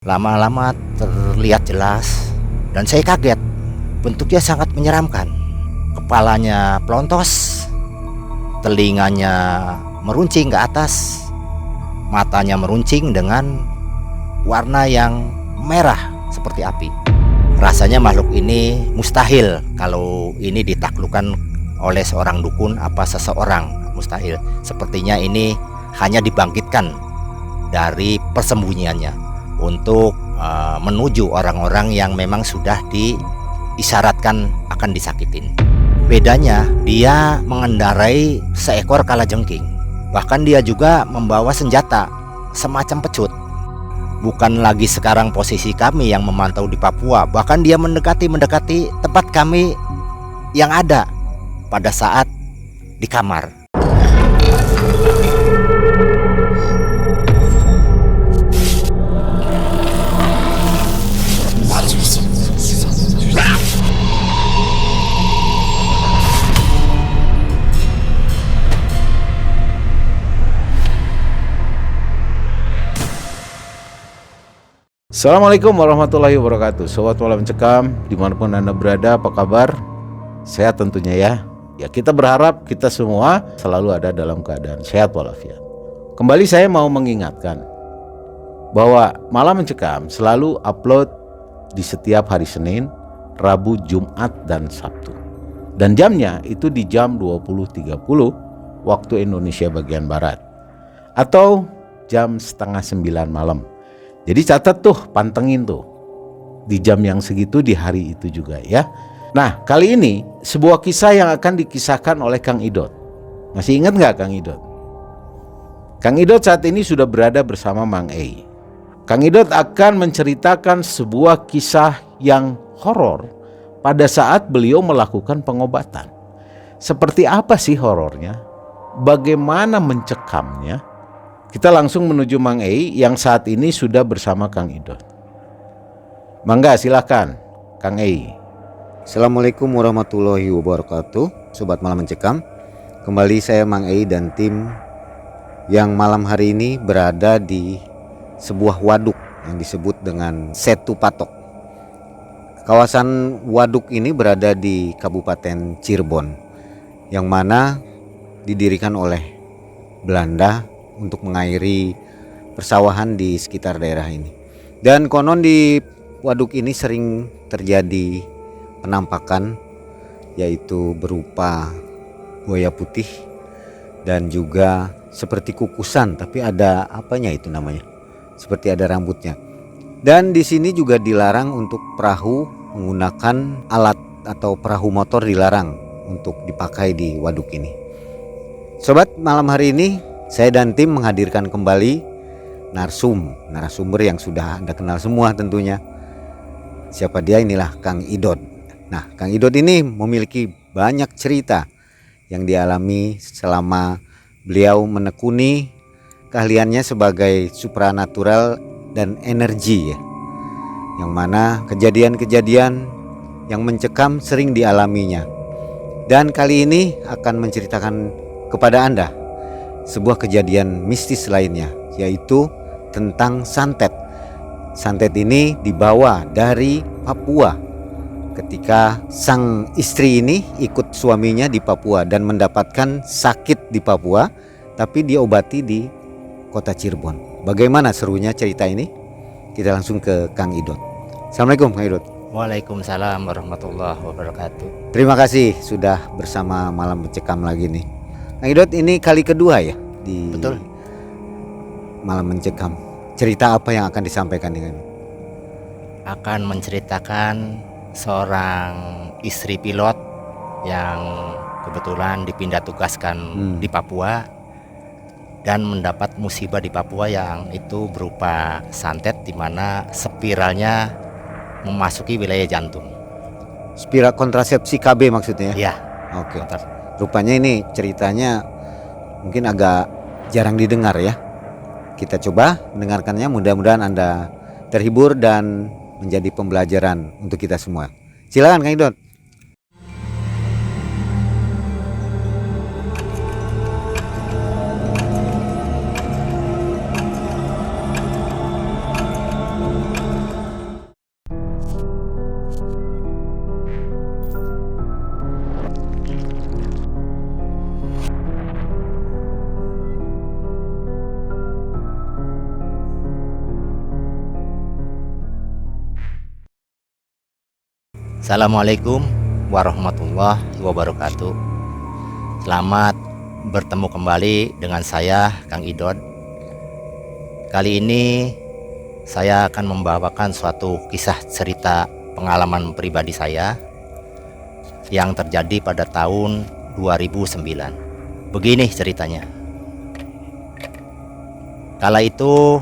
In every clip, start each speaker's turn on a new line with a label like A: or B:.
A: Lama-lama terlihat jelas dan saya kaget. Bentuknya sangat menyeramkan. Kepalanya pelontos, telinganya meruncing ke atas, matanya meruncing dengan warna yang merah seperti api. Rasanya makhluk ini mustahil kalau ini ditaklukkan oleh seorang dukun apa seseorang. Mustahil. Sepertinya ini hanya dibangkitkan dari persembunyiannya untuk menuju orang-orang yang memang sudah diisyaratkan akan disakitin. Bedanya, dia mengendarai seekor kalajengking. Bahkan dia juga membawa senjata semacam pecut. Bukan lagi sekarang posisi kami yang memantau di Papua, bahkan dia mendekati tempat kami yang ada pada saat di kamar.
B: Assalamualaikum warahmatullahi wabarakatuh. Sobat Malam Mencekam, dimanapun Anda berada, apa kabar? Sehat tentunya ya. Ya, kita berharap kita semua selalu ada dalam keadaan sehat walafiat. Kembali saya mau mengingatkan bahwa Malam Mencekam selalu upload di setiap hari Senin, Rabu, Jumat, dan Sabtu. Dan jamnya itu di jam 20.30 waktu Indonesia bagian Barat, atau jam 8:30 malam. Jadi catat tuh, pantengin tuh di jam yang segitu di hari itu juga ya. Nah, kali ini sebuah kisah yang akan dikisahkan oleh Kang Idot. Masih ingat gak Kang Idot? Kang Idot saat ini sudah berada bersama Mang Ei. Kang Idot akan menceritakan sebuah kisah yang horor pada saat beliau melakukan pengobatan. Seperti apa sih horornya? Bagaimana mencekamnya? Kita langsung menuju Mang Ei yang saat ini sudah bersama Kang Idot. Mangga silakan Kang Ei.
A: Assalamualaikum warahmatullahi wabarakatuh. Sobat Malam Mencekam, kembali saya Mang Ei dan tim yang malam hari ini berada di sebuah waduk yang disebut dengan Setu Patok. Kawasan waduk ini berada di Kabupaten Cirebon, yang mana didirikan oleh Belanda untuk mengairi persawahan di sekitar daerah ini. Dan konon di waduk ini sering terjadi penampakan, yaitu berupa buaya putih dan juga seperti kukusan, tapi ada apanya itu namanya, seperti ada rambutnya. Dan di sini juga dilarang untuk perahu menggunakan alat atau perahu motor, dilarang untuk dipakai di waduk ini. Sobat, malam hari ini saya dan tim menghadirkan kembali narasumber yang sudah Anda kenal semua tentunya. Siapa dia? Inilah Kang Idot. Nah, Kang Idot ini memiliki banyak cerita yang dialami selama beliau menekuni keahliannya sebagai supranatural dan energi ya. Yang mana kejadian-kejadian yang mencekam sering dialaminya. Dan kali ini akan menceritakan kepada Anda sebuah kejadian mistis lainnya, yaitu tentang santet. Santet ini dibawa dari Papua ketika sang istri ini ikut suaminya di Papua dan mendapatkan sakit di Papua, tapi diobati di kota Cirebon. Bagaimana serunya cerita ini? Kita langsung ke Kang Idot. Assalamualaikum Kang Idot.
C: Waalaikumsalam warahmatullahi wabarakatuh.
A: Terima kasih sudah bersama Malam Mencekam lagi nih. Kang Idot, ini kali kedua ya di
C: Betul.
A: Malam Mencekam. Cerita apa yang akan disampaikan dengan?
C: Akan menceritakan seorang istri pilot yang kebetulan dipindah tugaskan di Papua dan mendapat musibah di Papua yang itu berupa santet, di mana spiralnya memasuki wilayah jantung.
A: Spiral kontrasepsi KB maksudnya?
C: Ya.
A: Oke. Rupanya ini ceritanya mungkin agak jarang didengar ya. Kita coba mendengarkannya, mudah-mudahan Anda terhibur dan menjadi pembelajaran untuk kita semua. Silakan Kang Idot.
C: Assalamualaikum warahmatullahi wabarakatuh. Selamat bertemu kembali dengan saya, Kang Idod. Kali ini saya akan membawakan suatu kisah cerita pengalaman pribadi saya yang terjadi pada tahun 2009. Begini ceritanya. Kala itu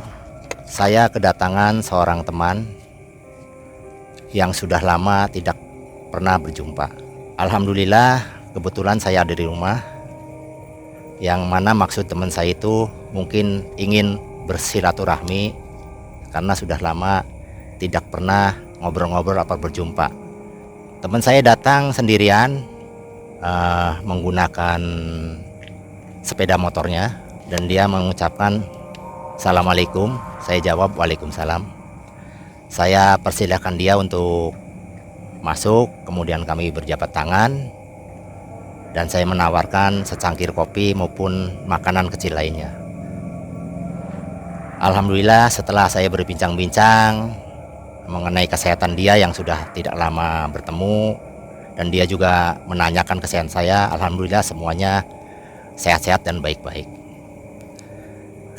C: saya kedatangan seorang teman yang sudah lama tidak pernah berjumpa. Alhamdulillah kebetulan saya ada di rumah, yang mana maksud teman saya itu mungkin ingin bersilaturahmi karena sudah lama tidak pernah ngobrol-ngobrol atau berjumpa. Teman saya datang sendirian menggunakan sepeda motornya, dan dia mengucapkan Assalamualaikum. Saya jawab Waalaikumsalam. Saya persilahkan dia untuk masuk, kemudian kami berjabat tangan dan saya menawarkan secangkir kopi maupun makanan kecil lainnya. Alhamdulillah setelah saya berbincang-bincang mengenai kesehatan dia yang sudah tidak lama bertemu, dan dia juga menanyakan kesehatan saya, alhamdulillah semuanya sehat-sehat dan baik-baik.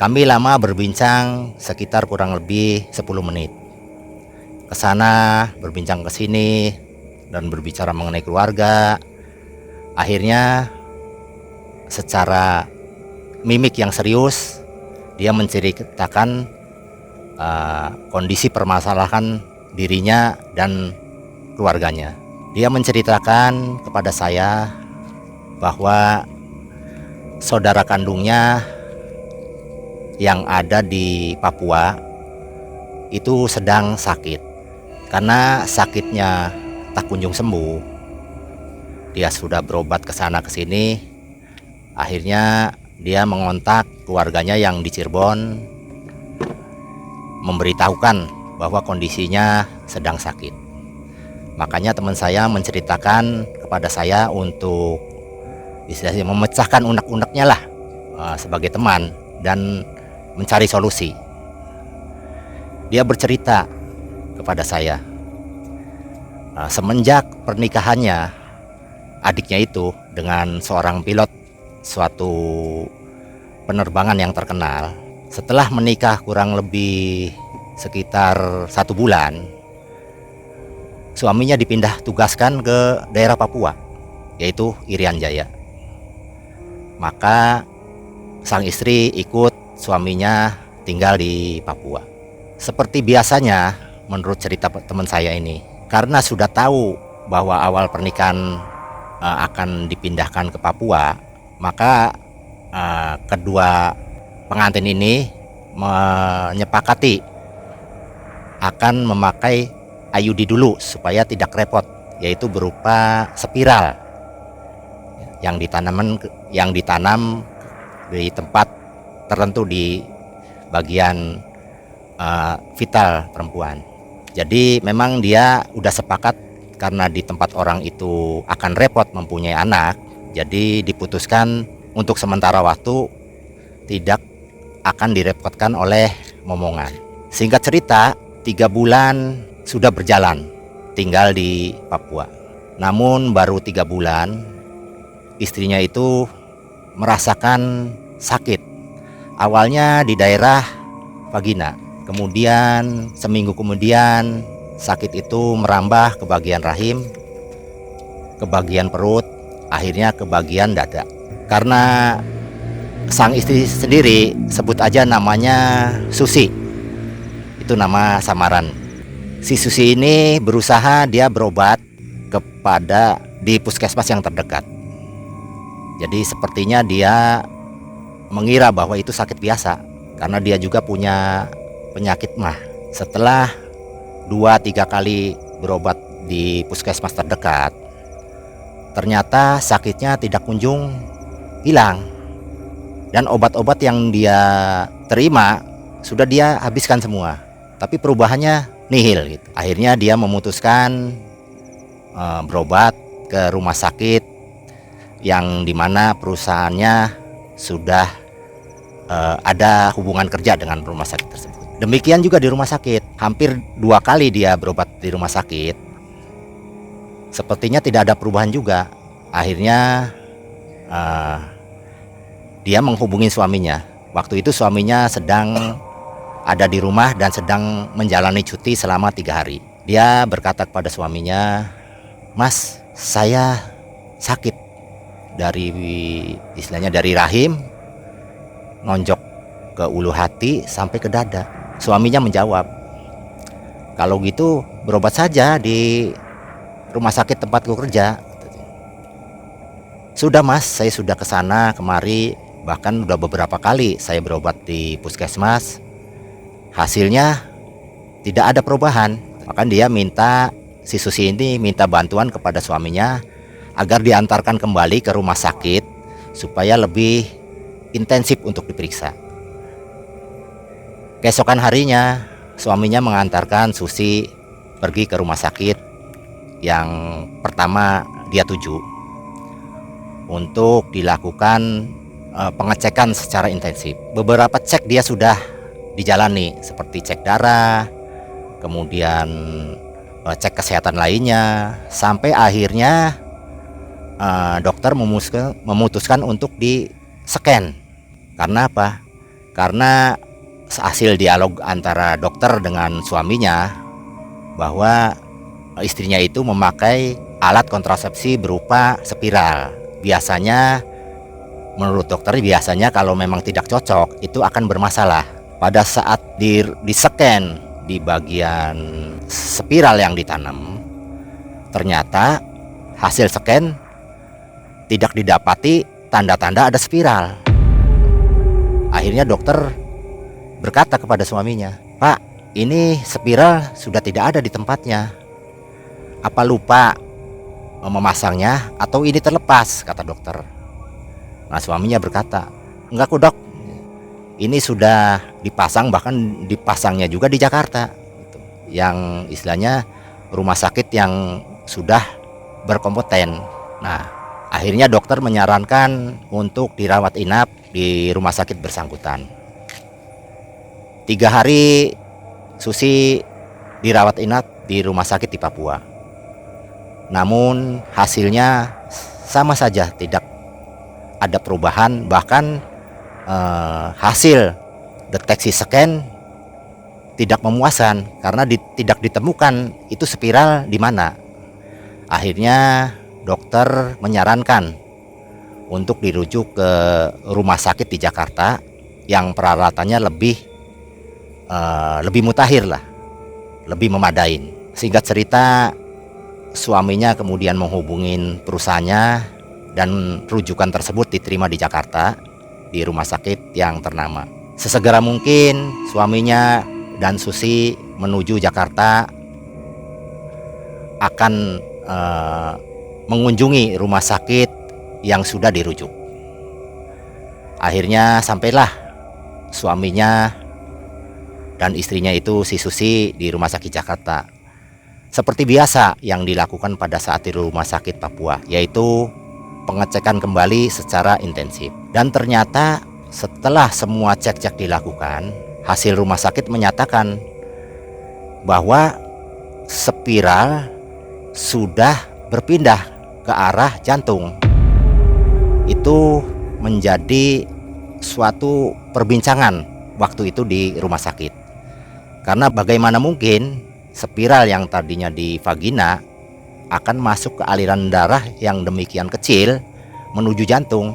C: Kami lama berbincang sekitar kurang lebih 10 menit. Kesana berbincang ke sini dan berbicara mengenai keluarga. Akhirnya secara mimik yang serius dia menceritakan kondisi permasalahan dirinya dan keluarganya. Dia menceritakan kepada saya bahwa saudara kandungnya yang ada di Papua itu sedang sakit. Karena sakitnya tak kunjung sembuh, dia sudah berobat ke sana ke sini. Akhirnya dia mengontak keluarganya yang di Cirebon, memberitahukan bahwa kondisinya sedang sakit. Makanya teman saya menceritakan kepada saya untuk istilahnya memecahkan unek-uneknya lah sebagai teman dan mencari solusi. Dia bercerita kepada saya, semenjak pernikahannya adiknya itu dengan seorang pilot suatu penerbangan yang terkenal, setelah menikah kurang lebih sekitar 1 bulan, suaminya dipindah tugaskan ke daerah Papua, yaitu Irian Jaya. Maka sang istri ikut suaminya tinggal di Papua. Seperti biasanya, menurut cerita teman saya ini, karena sudah tahu bahwa awal pernikahan akan dipindahkan ke Papua, maka kedua pengantin ini menyepakati akan memakai IUD dulu supaya tidak repot, yaitu berupa spiral yang ditanam di tempat tertentu di bagian vital perempuan. Jadi memang dia udah sepakat karena di tempat orang itu akan repot mempunyai anak, jadi diputuskan untuk sementara waktu tidak akan direpotkan oleh momongan. Singkat cerita, 3 bulan sudah berjalan tinggal di Papua. Namun baru 3 bulan istrinya itu merasakan sakit. Awalnya di daerah vagina, kemudian seminggu kemudian sakit itu merambah ke bagian rahim, ke bagian perut, akhirnya ke bagian dada. Karena sang istri sendiri, sebut aja namanya Susi, itu nama samaran. Si Susi ini berusaha dia berobat di puskesmas yang terdekat. Jadi sepertinya dia mengira bahwa itu sakit biasa, karena dia juga punya penyakit mah. Setelah 2-3 kali berobat di puskesmas terdekat, ternyata sakitnya tidak kunjung hilang, dan obat-obat yang dia terima sudah dia habiskan semua, tapi perubahannya nihil gitu. Akhirnya dia memutuskan berobat ke rumah sakit yang dimana perusahaannya sudah ada hubungan kerja dengan rumah sakit tersebut. Demikian juga di rumah sakit, hampir 2 kali dia berobat di rumah sakit. Sepertinya tidak ada perubahan juga. Akhirnya dia menghubungi suaminya. Waktu itu suaminya sedang ada di rumah dan sedang menjalani cuti selama 3 hari. Dia berkata kepada suaminya, "Mas, saya sakit dari istilahnya dari rahim nonjok ke ulu hati sampai ke dada." Suaminya menjawab, "Kalau gitu berobat saja di rumah sakit tempatku kerja." "Sudah Mas, saya sudah ke sana kemari, bahkan udah beberapa kali saya berobat di puskesmas. Hasilnya tidak ada perubahan." Bahkan dia minta, si Susi ini minta bantuan kepada suaminya agar diantarkan kembali ke rumah sakit supaya lebih intensif untuk diperiksa. Keesokan harinya suaminya mengantarkan Susi pergi ke rumah sakit yang pertama dia tuju untuk dilakukan pengecekan secara intensif. Beberapa cek dia sudah dijalani seperti cek darah, kemudian cek kesehatan lainnya, sampai akhirnya dokter memutuskan untuk di-scan. Karena apa? Karena hasil dialog antara dokter dengan suaminya bahwa istrinya itu memakai alat kontrasepsi berupa spiral. Biasanya menurut dokter kalau memang tidak cocok itu akan bermasalah. Pada saat di-scan di bagian spiral yang ditanam, ternyata hasil scan tidak didapati tanda-tanda ada spiral. Akhirnya dokter berkata kepada suaminya, "Pak, ini spiral sudah tidak ada di tempatnya. Apa lupa memasangnya atau ini terlepas?" kata dokter. Nah, suaminya berkata, "Enggak kok dok, ini sudah dipasang, bahkan dipasangnya juga di Jakarta, yang istilahnya rumah sakit yang sudah berkompeten." Nah, akhirnya dokter menyarankan untuk dirawat inap di rumah sakit bersangkutan. 3 hari Susi dirawat inap di rumah sakit di Papua. Namun hasilnya sama saja, tidak ada perubahan, bahkan hasil deteksi scan tidak memuaskan karena tidak ditemukan itu spiral di mana. Akhirnya dokter menyarankan untuk dirujuk ke rumah sakit di Jakarta yang peralatannya lebih mutakhir lah, lebih memadai. Singkat cerita, suaminya kemudian menghubungin perusahaannya dan rujukan tersebut diterima di Jakarta di rumah sakit yang ternama. Sesegera mungkin suaminya dan Susi menuju Jakarta akan mengunjungi rumah sakit yang sudah dirujuk. Akhirnya sampailah suaminya dan istrinya itu si Susi di rumah sakit Jakarta. Seperti biasa yang dilakukan pada saat di rumah sakit Papua, yaitu pengecekan kembali secara intensif. Dan ternyata setelah semua cek-cek dilakukan, hasil rumah sakit menyatakan bahwa spiral sudah berpindah ke arah jantung. Itu menjadi suatu perbincangan waktu itu di rumah sakit. Karena bagaimana mungkin spiral yang tadinya di vagina akan masuk ke aliran darah yang demikian kecil menuju jantung.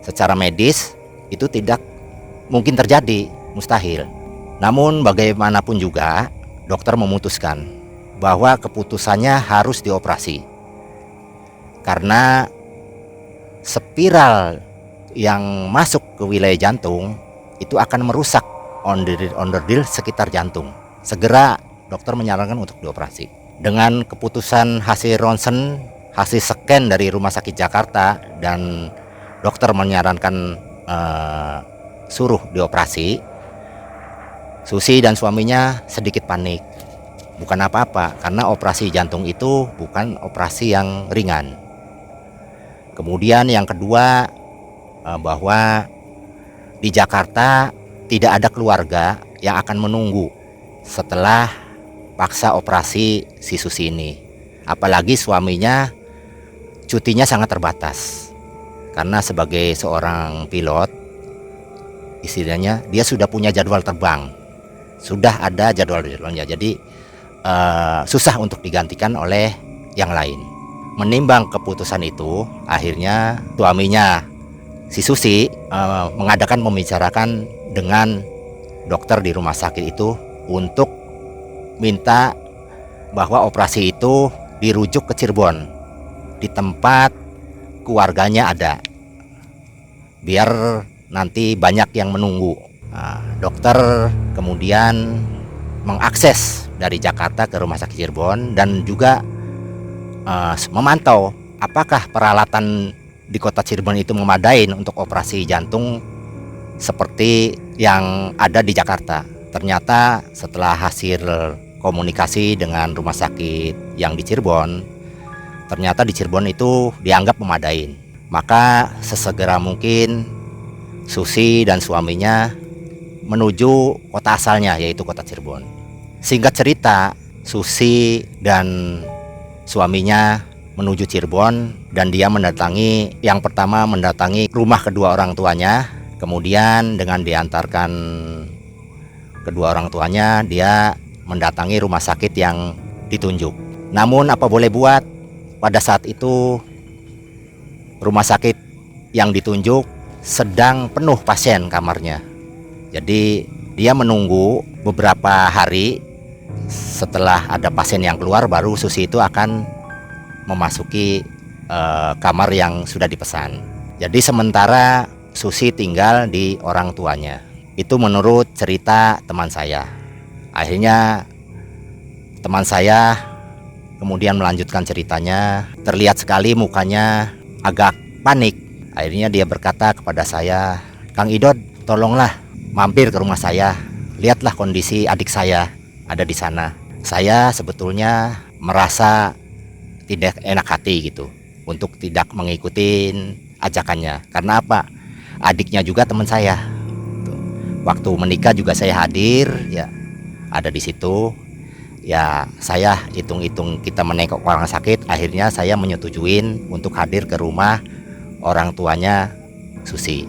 C: Secara medis itu tidak mungkin terjadi, mustahil. Namun bagaimanapun juga dokter memutuskan bahwa keputusannya harus dioperasi. Karena spiral yang masuk ke wilayah jantung itu akan merusak onderdil sekitar jantung. Segera dokter menyarankan untuk dioperasi. Dengan keputusan hasil ronsen, hasil scan dari rumah sakit Jakarta, dan dokter menyarankan suruh dioperasi, Susi dan suaminya sedikit panik. Bukan apa-apa, karena operasi jantung itu bukan operasi yang ringan. Kemudian yang kedua, bahwa di Jakarta tidak ada keluarga yang akan menunggu setelah paksa operasi si Susi ini. Apalagi suaminya cutinya sangat terbatas. Karena sebagai seorang pilot, istilahnya dia sudah punya jadwal terbang. Sudah ada jadwal-jadwalnya. Jadi susah untuk digantikan oleh yang lain. Menimbang keputusan itu, akhirnya suaminya si Susi mengadakan membicarakan dengan dokter di rumah sakit itu untuk minta bahwa operasi itu dirujuk ke Cirebon, di tempat keluarganya ada, biar nanti banyak yang menunggu. Dokter kemudian mengakses dari Jakarta ke rumah sakit Cirebon dan juga memantau apakah peralatan di kota Cirebon itu memadai untuk operasi jantung seperti yang ada di Jakarta. Ternyata setelah hasil komunikasi dengan rumah sakit yang di Cirebon, ternyata di Cirebon itu dianggap memadai. Maka sesegera mungkin Susi dan suaminya menuju kota asalnya, yaitu kota Cirebon. Singkat cerita, Susi dan suaminya menuju Cirebon dan dia yang pertama mendatangi rumah kedua orang tuanya. Kemudian dengan diantarkan kedua orang tuanya, dia mendatangi rumah sakit yang ditunjuk. Namun apa boleh buat, pada saat itu rumah sakit yang ditunjuk sedang penuh pasien kamarnya. Jadi dia menunggu beberapa hari. Setelah ada pasien yang keluar, baru Susi itu akan memasuki kamar yang sudah dipesan. Jadi sementara Susi tinggal di orang tuanya. Itu menurut cerita teman saya. Akhirnya teman saya kemudian melanjutkan ceritanya. Terlihat sekali mukanya agak panik. Akhirnya dia berkata kepada saya, "Kang Idod, tolonglah mampir ke rumah saya. Lihatlah kondisi adik saya ada di sana." Saya sebetulnya merasa tidak enak hati gitu untuk tidak mengikuti ajakannya. Karena apa? Adiknya juga teman saya. Waktu menikah juga saya hadir, ya ada di situ. Ya saya hitung-hitung kita menengok orang sakit. Akhirnya saya menyetujuin untuk hadir ke rumah orang tuanya Susi.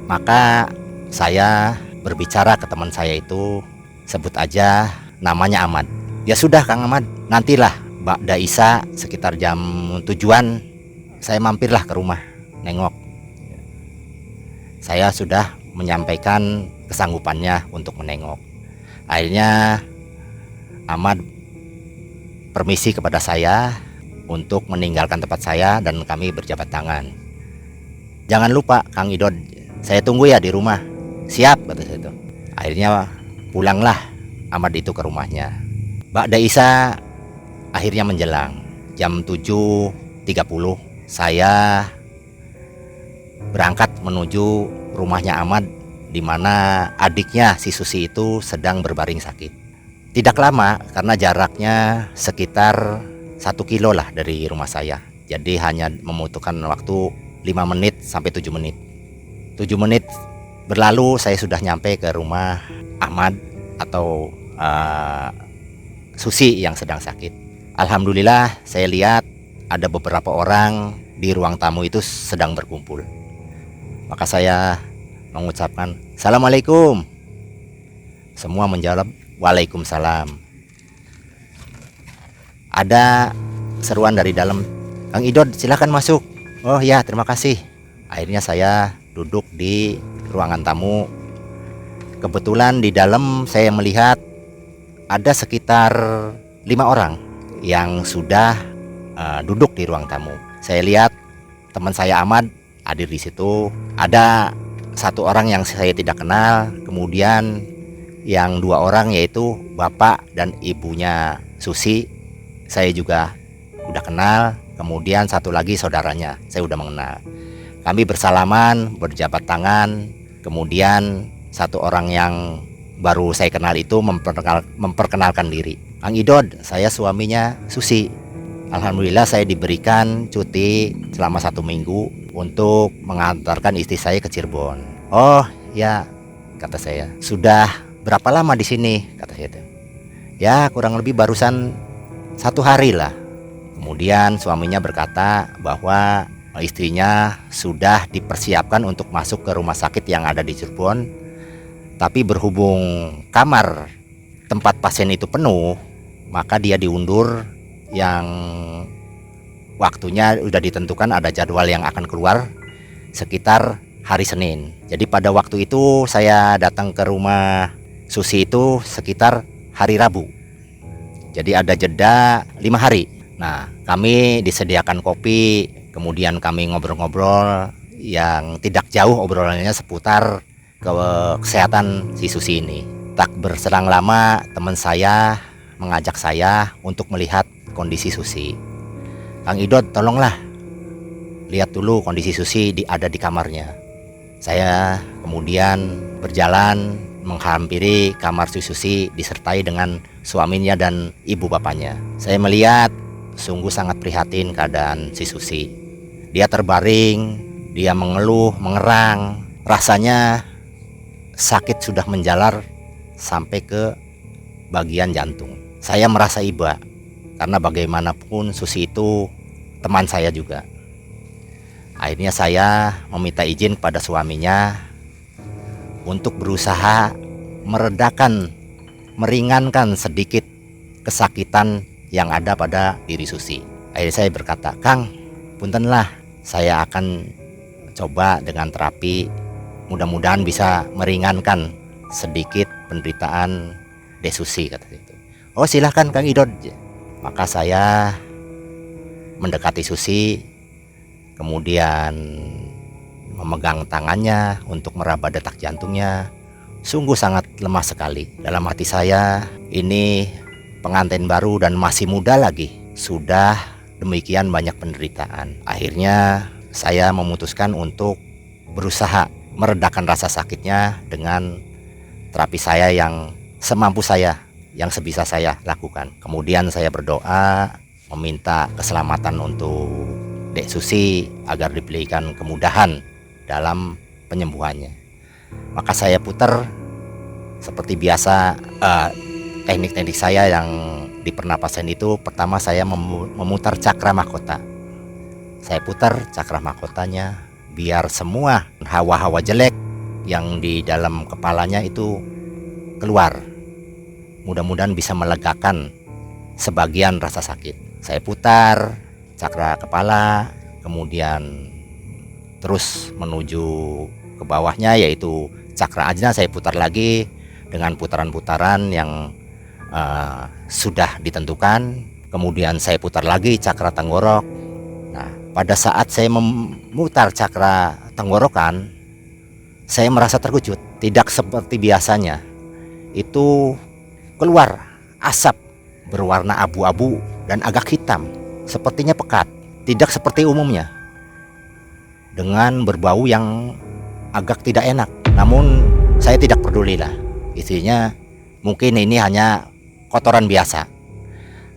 C: Maka saya berbicara ke teman saya itu, sebut aja namanya Ahmad. Ya sudah Kang Ahmad, nantilah Mbak Daisa sekitar jam tujuan saya mampirlah ke rumah nengok. Saya sudah menyampaikan kesanggupannya untuk menengok. Akhirnya Ahmad permisi kepada saya untuk meninggalkan tempat saya dan kami berjabat tangan. "Jangan lupa Kang Idod, saya tunggu ya di rumah." "Siap," kata saya itu. Akhirnya pulanglah Ahmad itu ke rumahnya. Mbak Daisa akhirnya menjelang jam 7.30 saya berangkat menuju rumahnya Ahmad, di mana adiknya si Susi itu sedang berbaring sakit. Tidak lama karena jaraknya sekitar 1 kilo lah dari rumah saya. Jadi hanya membutuhkan waktu 5 menit sampai 7 menit. 7 menit berlalu saya sudah nyampe ke rumah Ahmad atau Susi yang sedang sakit. Alhamdulillah saya lihat ada beberapa orang di ruang tamu itu sedang berkumpul. Maka saya mengucapkan, "Assalamualaikum." Semua menjawab, "Waalaikumsalam." Ada seruan dari dalam, "Kang Idod, silakan masuk." "Oh ya, terima kasih." Akhirnya saya duduk di ruangan tamu. Kebetulan di dalam saya melihat ada sekitar 5 orang yang sudah duduk di ruang tamu. Saya lihat teman saya Ahmad hadir di situ. Ada 1 orang yang saya tidak kenal, kemudian yang 2 orang yaitu bapak dan ibunya Susi saya juga udah kenal, kemudian 1 lagi saudaranya saya udah mengenal. Kami bersalaman, berjabat tangan, kemudian 1 orang yang baru saya kenal itu memperkenalkan diri. "Kang Idod, saya suaminya Susi. Alhamdulillah saya diberikan cuti selama 1 minggu untuk mengantarkan istri saya ke Cirebon." "Oh ya," kata saya. "Sudah berapa lama di sini?" kata saya. "Ya kurang lebih barusan 1 hari lah." Kemudian suaminya berkata bahwa istrinya sudah dipersiapkan untuk masuk ke rumah sakit yang ada di Cirebon. Tapi berhubung kamar tempat pasien itu penuh, maka dia diundur, yang waktunya sudah ditentukan, ada jadwal yang akan keluar sekitar hari Senin. Jadi pada waktu itu saya datang ke rumah Susi itu sekitar hari Rabu. Jadi ada jeda 5 hari. Nah, kami disediakan kopi, kemudian kami ngobrol-ngobrol yang tidak jauh obrolannya seputar kesehatan si Susi ini. Tak berselang lama teman saya mengajak saya untuk melihat kondisi Susi. Kang Idod, tolonglah lihat dulu kondisi Susi ada di kamarnya. Saya kemudian berjalan menghampiri kamar si Susi disertai dengan suaminya dan ibu bapaknya. Saya melihat sungguh sangat prihatin keadaan si Susi. Dia terbaring, dia mengeluh, mengerang. Rasanya sakit sudah menjalar sampai ke bagian jantung. Saya merasa iba, karena bagaimanapun Susi itu teman saya juga. Akhirnya saya meminta izin kepada suaminya untuk berusaha meringankan sedikit kesakitan yang ada pada diri Susi. Akhirnya saya berkata, Kang, puntenlah, saya akan coba dengan terapi, mudah-mudahan bisa meringankan sedikit penderitaan Dek Susi, kata itu. Oh silahkan Kang Idod. Maka saya mendekati Susi, kemudian memegang tangannya untuk meraba detak jantungnya. Sungguh sangat lemah sekali. Dalam hati saya, ini pengantin baru dan masih muda lagi, sudah demikian banyak penderitaan. Akhirnya saya memutuskan untuk berusaha meredakan rasa sakitnya dengan terapi saya yang semampu saya, yang sebisa saya lakukan. Kemudian saya berdoa meminta keselamatan untuk Dek Susi agar diberikan kemudahan dalam penyembuhannya. Maka saya putar seperti biasa teknik-teknik saya yang di pernapasan itu. Pertama saya memutar cakra mahkota. Saya putar cakra mahkotanya biar semua hawa-hawa jelek yang di dalam kepalanya itu keluar. Mudah-mudahan bisa melegakan sebagian rasa sakit. Saya putar cakra kepala, kemudian terus menuju ke bawahnya, yaitu cakra ajna. Saya putar lagi dengan putaran-putaran yang sudah ditentukan. Kemudian saya putar lagi cakra tenggorok. Nah, pada saat saya memutar cakra tenggorokan, saya merasa terkejut. Tidak seperti biasanya, itu keluar asap berwarna abu-abu dan agak hitam, sepertinya pekat, tidak seperti umumnya, dengan berbau yang agak tidak enak. Namun saya tidak pedulilah, isinya mungkin ini hanya kotoran biasa.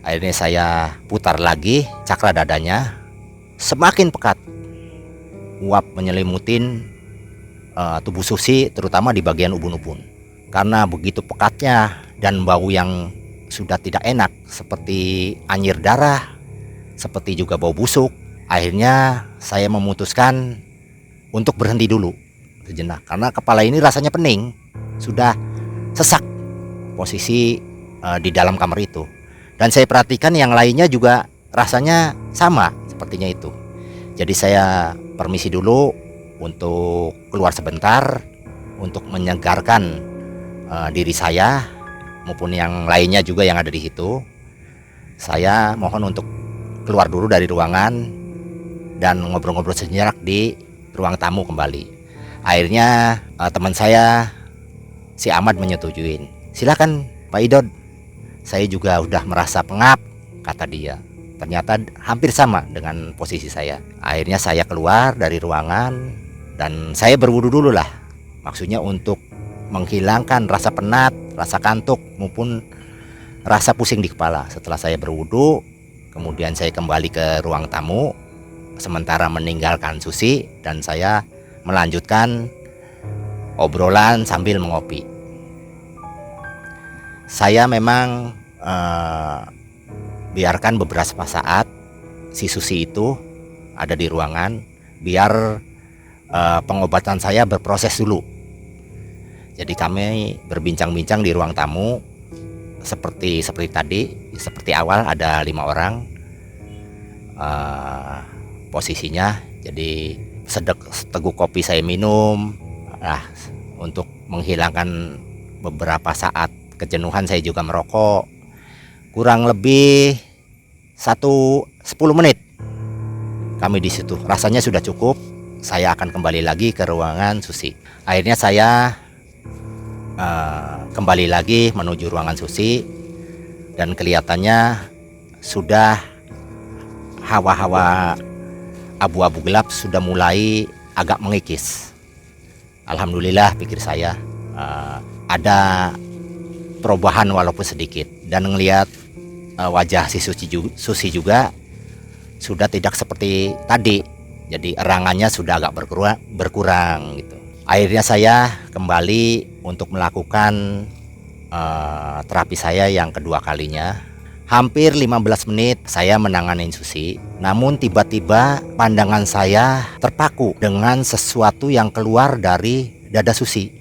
C: Akhirnya saya putar lagi cakra dadanya, semakin pekat, uap menyelimutin tubuh Susi, terutama di bagian ubun-ubun. Karena begitu pekatnya dan bau yang sudah tidak enak, seperti anyir darah, seperti juga bau busuk. Akhirnya saya memutuskan untuk berhenti dulu sejenak, karena kepala ini rasanya pening, sudah sesak posisi di dalam kamar itu. Dan saya perhatikan yang lainnya juga rasanya sama sepertinya itu. Jadi saya permisi dulu untuk keluar sebentar untuk menyegarkan diri saya maupun yang lainnya juga yang ada di situ. Saya mohon untuk keluar dulu dari ruangan dan ngobrol-ngobrol sejenak di ruang tamu kembali. Akhirnya teman saya si Ahmad menyetujuin. Silakan Pak Idod, saya juga udah merasa pengap, kata dia. Ternyata hampir sama dengan posisi saya. Akhirnya saya keluar dari ruangan dan saya berwudu dulu lah. Maksudnya untuk menghilangkan rasa penat, rasa kantuk maupun rasa pusing di kepala. Setelah saya berwudu, kemudian saya kembali ke ruang tamu, sementara meninggalkan Susi, dan saya melanjutkan obrolan sambil mengopi. Saya memang biarkan beberapa saat si Susi itu ada di ruangan biar pengobatan saya berproses dulu. Jadi kami berbincang-bincang di ruang tamu seperti tadi, seperti awal ada 5 orang posisinya. Jadi seteguk kopi saya minum, untuk menghilangkan beberapa saat kejenuhan saya juga merokok. Kurang lebih 10 menit kami di situ. Rasanya sudah cukup. Saya akan kembali lagi ke ruangan Susi. Akhirnya saya kembali lagi menuju ruangan Susi, dan kelihatannya sudah hawa-hawa abu-abu gelap sudah mulai agak mengikis. Alhamdulillah, pikir saya, ada perubahan walaupun sedikit, dan ngelihat wajah si Susi juga sudah tidak seperti tadi. Jadi erangannya sudah agak berkurang gitu. Akhirnya saya kembali untuk melakukan terapi saya yang kedua kalinya. Hampir 15 menit saya menangani Susi. Namun tiba-tiba pandangan saya terpaku dengan sesuatu yang keluar dari dada Susi,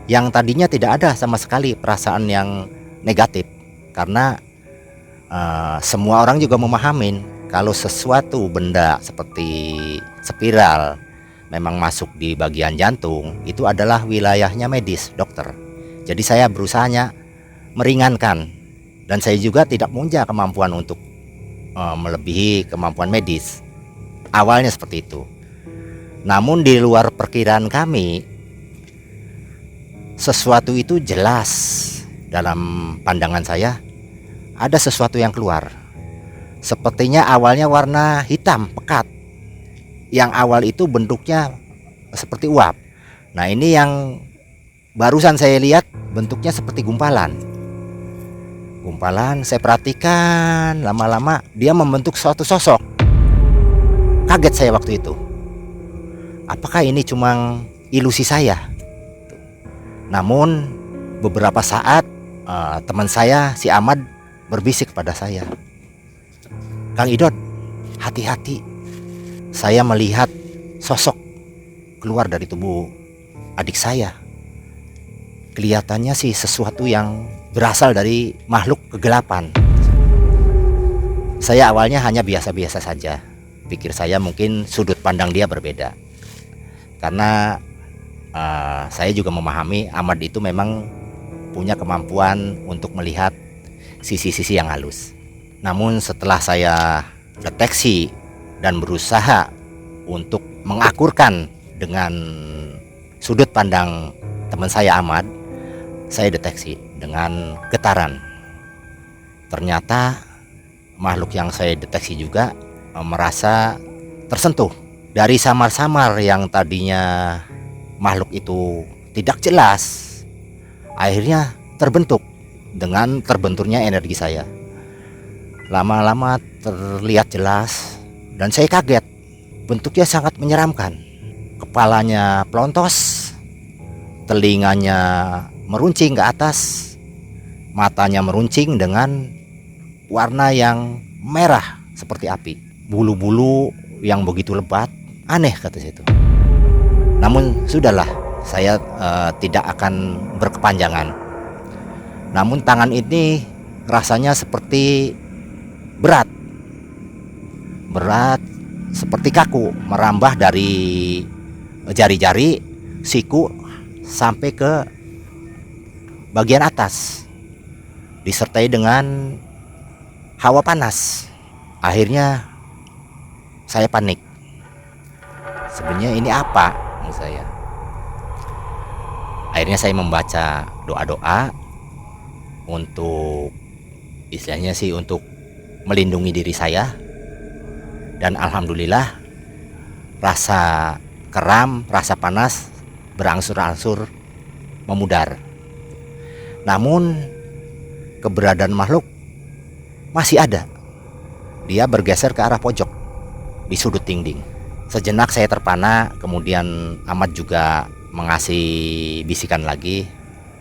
C: yang tadinya tidak ada sama sekali perasaan yang negatif. Karena semua orang juga memahamin kalau sesuatu benda seperti spiral memang masuk di bagian jantung, itu adalah wilayahnya medis, dokter. Jadi saya berusahanya meringankan, dan saya juga tidak punya kemampuan untuk melebihi kemampuan medis. Awalnya seperti itu. Namun di luar perkiraan kami, sesuatu itu jelas dalam pandangan saya, ada sesuatu yang keluar. Sepertinya awalnya warna hitam pekat. Yang awal itu bentuknya seperti uap. Nah, ini yang barusan saya lihat bentuknya seperti gumpalan. Gumpalan, saya perhatikan lama-lama dia membentuk suatu sosok. Kaget saya waktu itu. Apakah ini cuma ilusi saya? Namun beberapa saat teman saya si Ahmad berbisik pada saya, "Kang Idot, hati-hati. Saya melihat sosok keluar dari tubuh adik saya. Kelihatannya sih sesuatu yang berasal dari makhluk kegelapan." Saya awalnya hanya biasa-biasa saja. Pikir saya mungkin sudut pandang dia berbeda. Karena saya juga memahami Ahmad itu memang punya kemampuan untuk melihat sisi-sisi yang halus. Namun setelah saya deteksi dan berusaha untuk mengakurkan dengan sudut pandang teman saya Ahmad, saya deteksi dengan getaran. Ternyata makhluk yang saya deteksi juga merasa tersentuh. Dari samar-samar yang tadinya makhluk itu tidak jelas, akhirnya terbentuk dengan terbenturnya energi saya. Lama-lama terlihat jelas, dan saya kaget. Bentuknya sangat menyeramkan. Kepalanya pelontos, telinganya meruncing ke atas, matanya meruncing dengan warna yang merah seperti api. Bulu-bulu yang begitu lebat, aneh kata saya itu. Namun sudahlah, saya tidak akan berkepanjangan. Namun tangan ini rasanya seperti berat seperti kaku, merambah dari jari-jari, siku sampai ke bagian atas, disertai dengan hawa panas. Akhirnya saya panik. Sebenarnya ini apa menurut saya? Akhirnya saya membaca doa-doa untuk, istilahnya sih, untuk melindungi diri saya. Dan alhamdulillah rasa keram, rasa panas berangsur-angsur memudar. Namun keberadaan makhluk masih ada. Dia bergeser ke arah pojok di sudut dinding. Sejenak saya terpana, kemudian Ahmad juga mengasih bisikan lagi,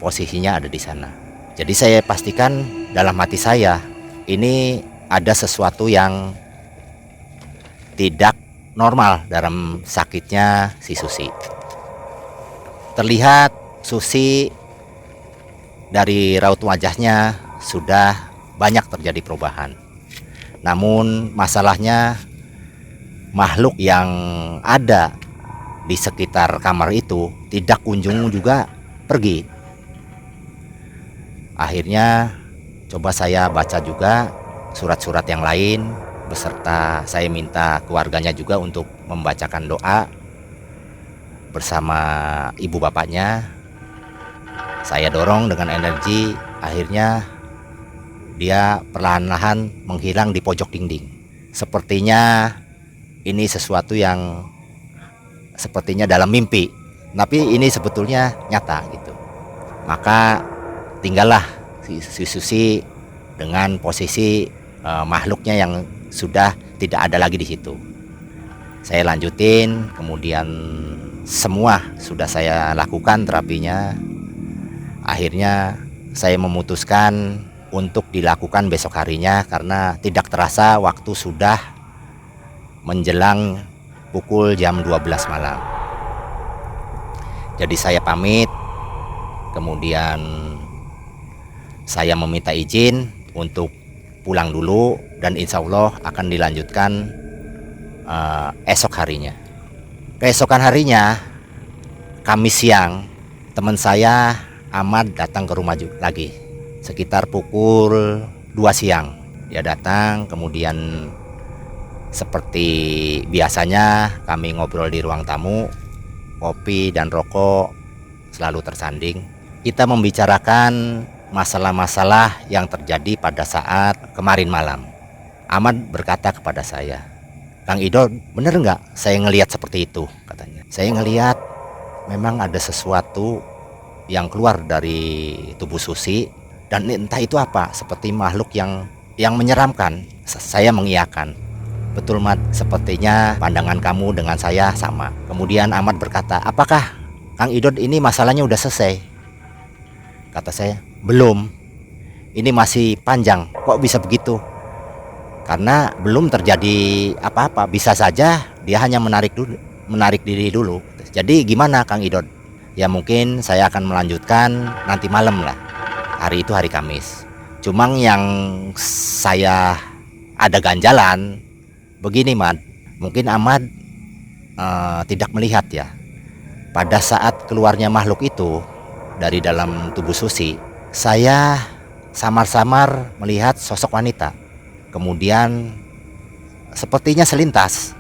C: posisinya ada di sana. Jadi saya pastikan dalam hati saya, ini ada sesuatu yang tidak normal dalam sakitnya si Susi. Terlihat Susi dari raut wajahnya sudah banyak terjadi perubahan. Namun masalahnya makhluk yang ada di sekitar kamar itu tidak kunjung juga pergi. Akhirnya coba saya baca juga surat-surat yang lain, beserta saya minta keluarganya juga untuk membacakan doa bersama ibu bapaknya. Saya dorong dengan energi, akhirnya dia perlahan-lahan menghilang di pojok dinding. Sepertinya ini sesuatu yang sepertinya dalam mimpi, tapi ini sebetulnya nyata gitu. Maka tinggallah si Susi dengan posisi makhluknya yang sudah tidak ada lagi di situ. Saya lanjutin, kemudian semua sudah saya lakukan terapinya. Akhirnya saya memutuskan untuk dilakukan besok harinya karena tidak terasa waktu sudah menjelang pukul jam 12 malam. Jadi saya pamit, kemudian saya meminta izin untuk pulang dulu dan insya Allah akan dilanjutkan esok harinya. Keesokan harinya, Kamis siang, teman saya Ahmad datang ke rumah lagi sekitar pukul 2 siang. Dia datang, kemudian seperti biasanya kami ngobrol di ruang tamu, kopi dan rokok selalu tersanding. Kita membicarakan masalah-masalah yang terjadi pada saat kemarin malam. Ahmad berkata kepada saya, "Kang Idol, bener nggak saya ngelihat seperti itu?" katanya. Saya ngelihat memang ada sesuatu yang keluar dari tubuh Susi dan entah itu apa, seperti makhluk yang menyeramkan. Saya mengiyakan. "Betul, Mat, sepertinya pandangan kamu dengan saya sama." Kemudian Ahmad berkata, "Apakah Kang Idot ini masalahnya udah selesai?" Kata saya, "Belum, ini masih panjang." "Kok bisa begitu?" "Karena belum terjadi apa-apa, bisa saja dia hanya menarik diri dulu." "Jadi gimana Kang Idot?" "Ya mungkin saya akan melanjutkan nanti malam lah." Hari itu hari Kamis. Cuma yang saya ada ganjalan begini, Mad. Mungkin Ahmad tidak melihat ya. Pada saat keluarnya makhluk itu dari dalam tubuh Susi, saya samar-samar melihat sosok wanita. Kemudian sepertinya selintas.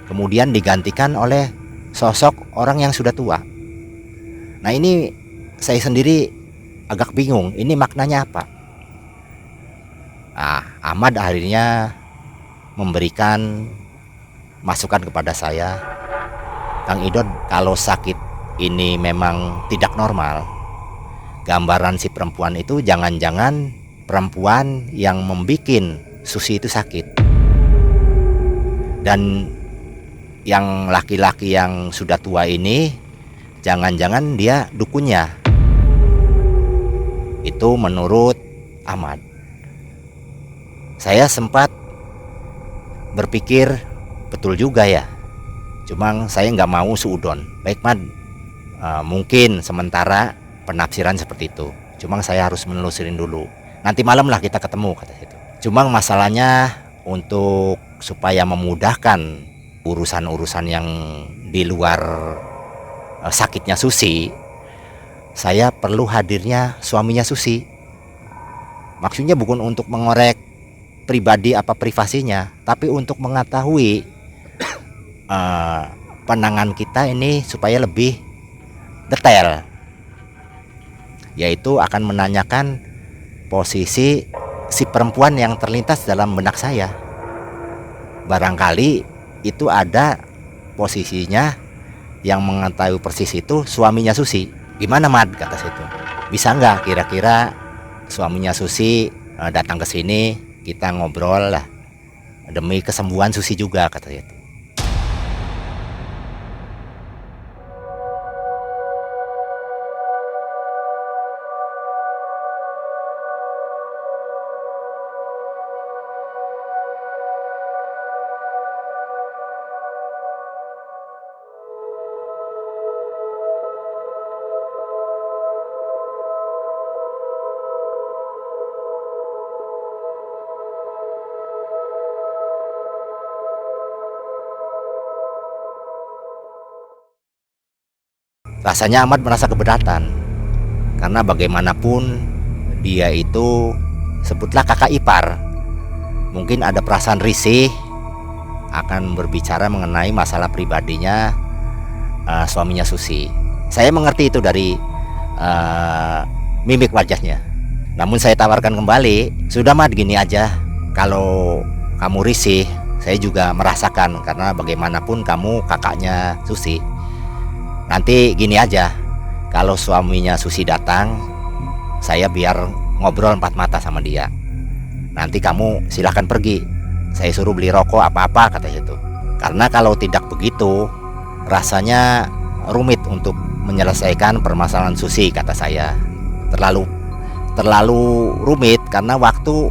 C: Kemudian digantikan oleh sosok orang yang sudah tua. Nah ini saya sendiri agak bingung. Ini maknanya apa? Nah, Ahmad akhirnya memberikan masukan kepada saya, "Kang Idot, kalau sakit ini memang tidak normal, gambaran si perempuan itu jangan-jangan perempuan yang membikin Susi itu sakit. Dan yang laki-laki yang sudah tua ini jangan-jangan dia dukunnya." Itu menurut Ahmad. Saya sempat berpikir betul juga ya. Cuma saya nggak mau suudon. "Baik, Mad, mungkin sementara penafsiran seperti itu. Cuma saya harus menelusurin dulu. Nanti malam lah kita ketemu," kata itu. Cuma masalahnya untuk supaya memudahkan urusan-urusan yang di luar sakitnya Susi, saya perlu hadirnya suaminya Susi. Maksudnya bukan untuk mengorek pribadi apa privasinya, tapi untuk mengetahui penanganan kita ini supaya lebih detail, yaitu akan menanyakan posisi si perempuan yang terlintas dalam benak saya. Barangkali itu ada posisinya yang mengetahui persis itu suaminya Susi. "Gimana, Mad?" kata situ. "Bisa nggak kira-kira suaminya Susi datang ke sini, kita ngobrol lah demi kesembuhan Susi juga," kata itu. Rasanya Ahmad merasa keberatan, karena bagaimanapun dia itu sebutlah kakak ipar. Mungkin ada perasaan risih akan berbicara mengenai masalah pribadinya suaminya Susi. Saya mengerti itu dari mimik wajahnya. Namun saya tawarkan kembali, sudah Mat, gini aja, kalau kamu risih, saya juga merasakan, karena bagaimanapun kamu kakaknya Susi. Nanti gini aja, kalau suaminya Susi datang, saya biar ngobrol 4 mata sama dia. Nanti kamu silahkan pergi, saya suruh beli rokok apa-apa, kata itu. Karena kalau tidak begitu, rasanya rumit untuk menyelesaikan permasalahan Susi, kata saya. Terlalu rumit karena waktu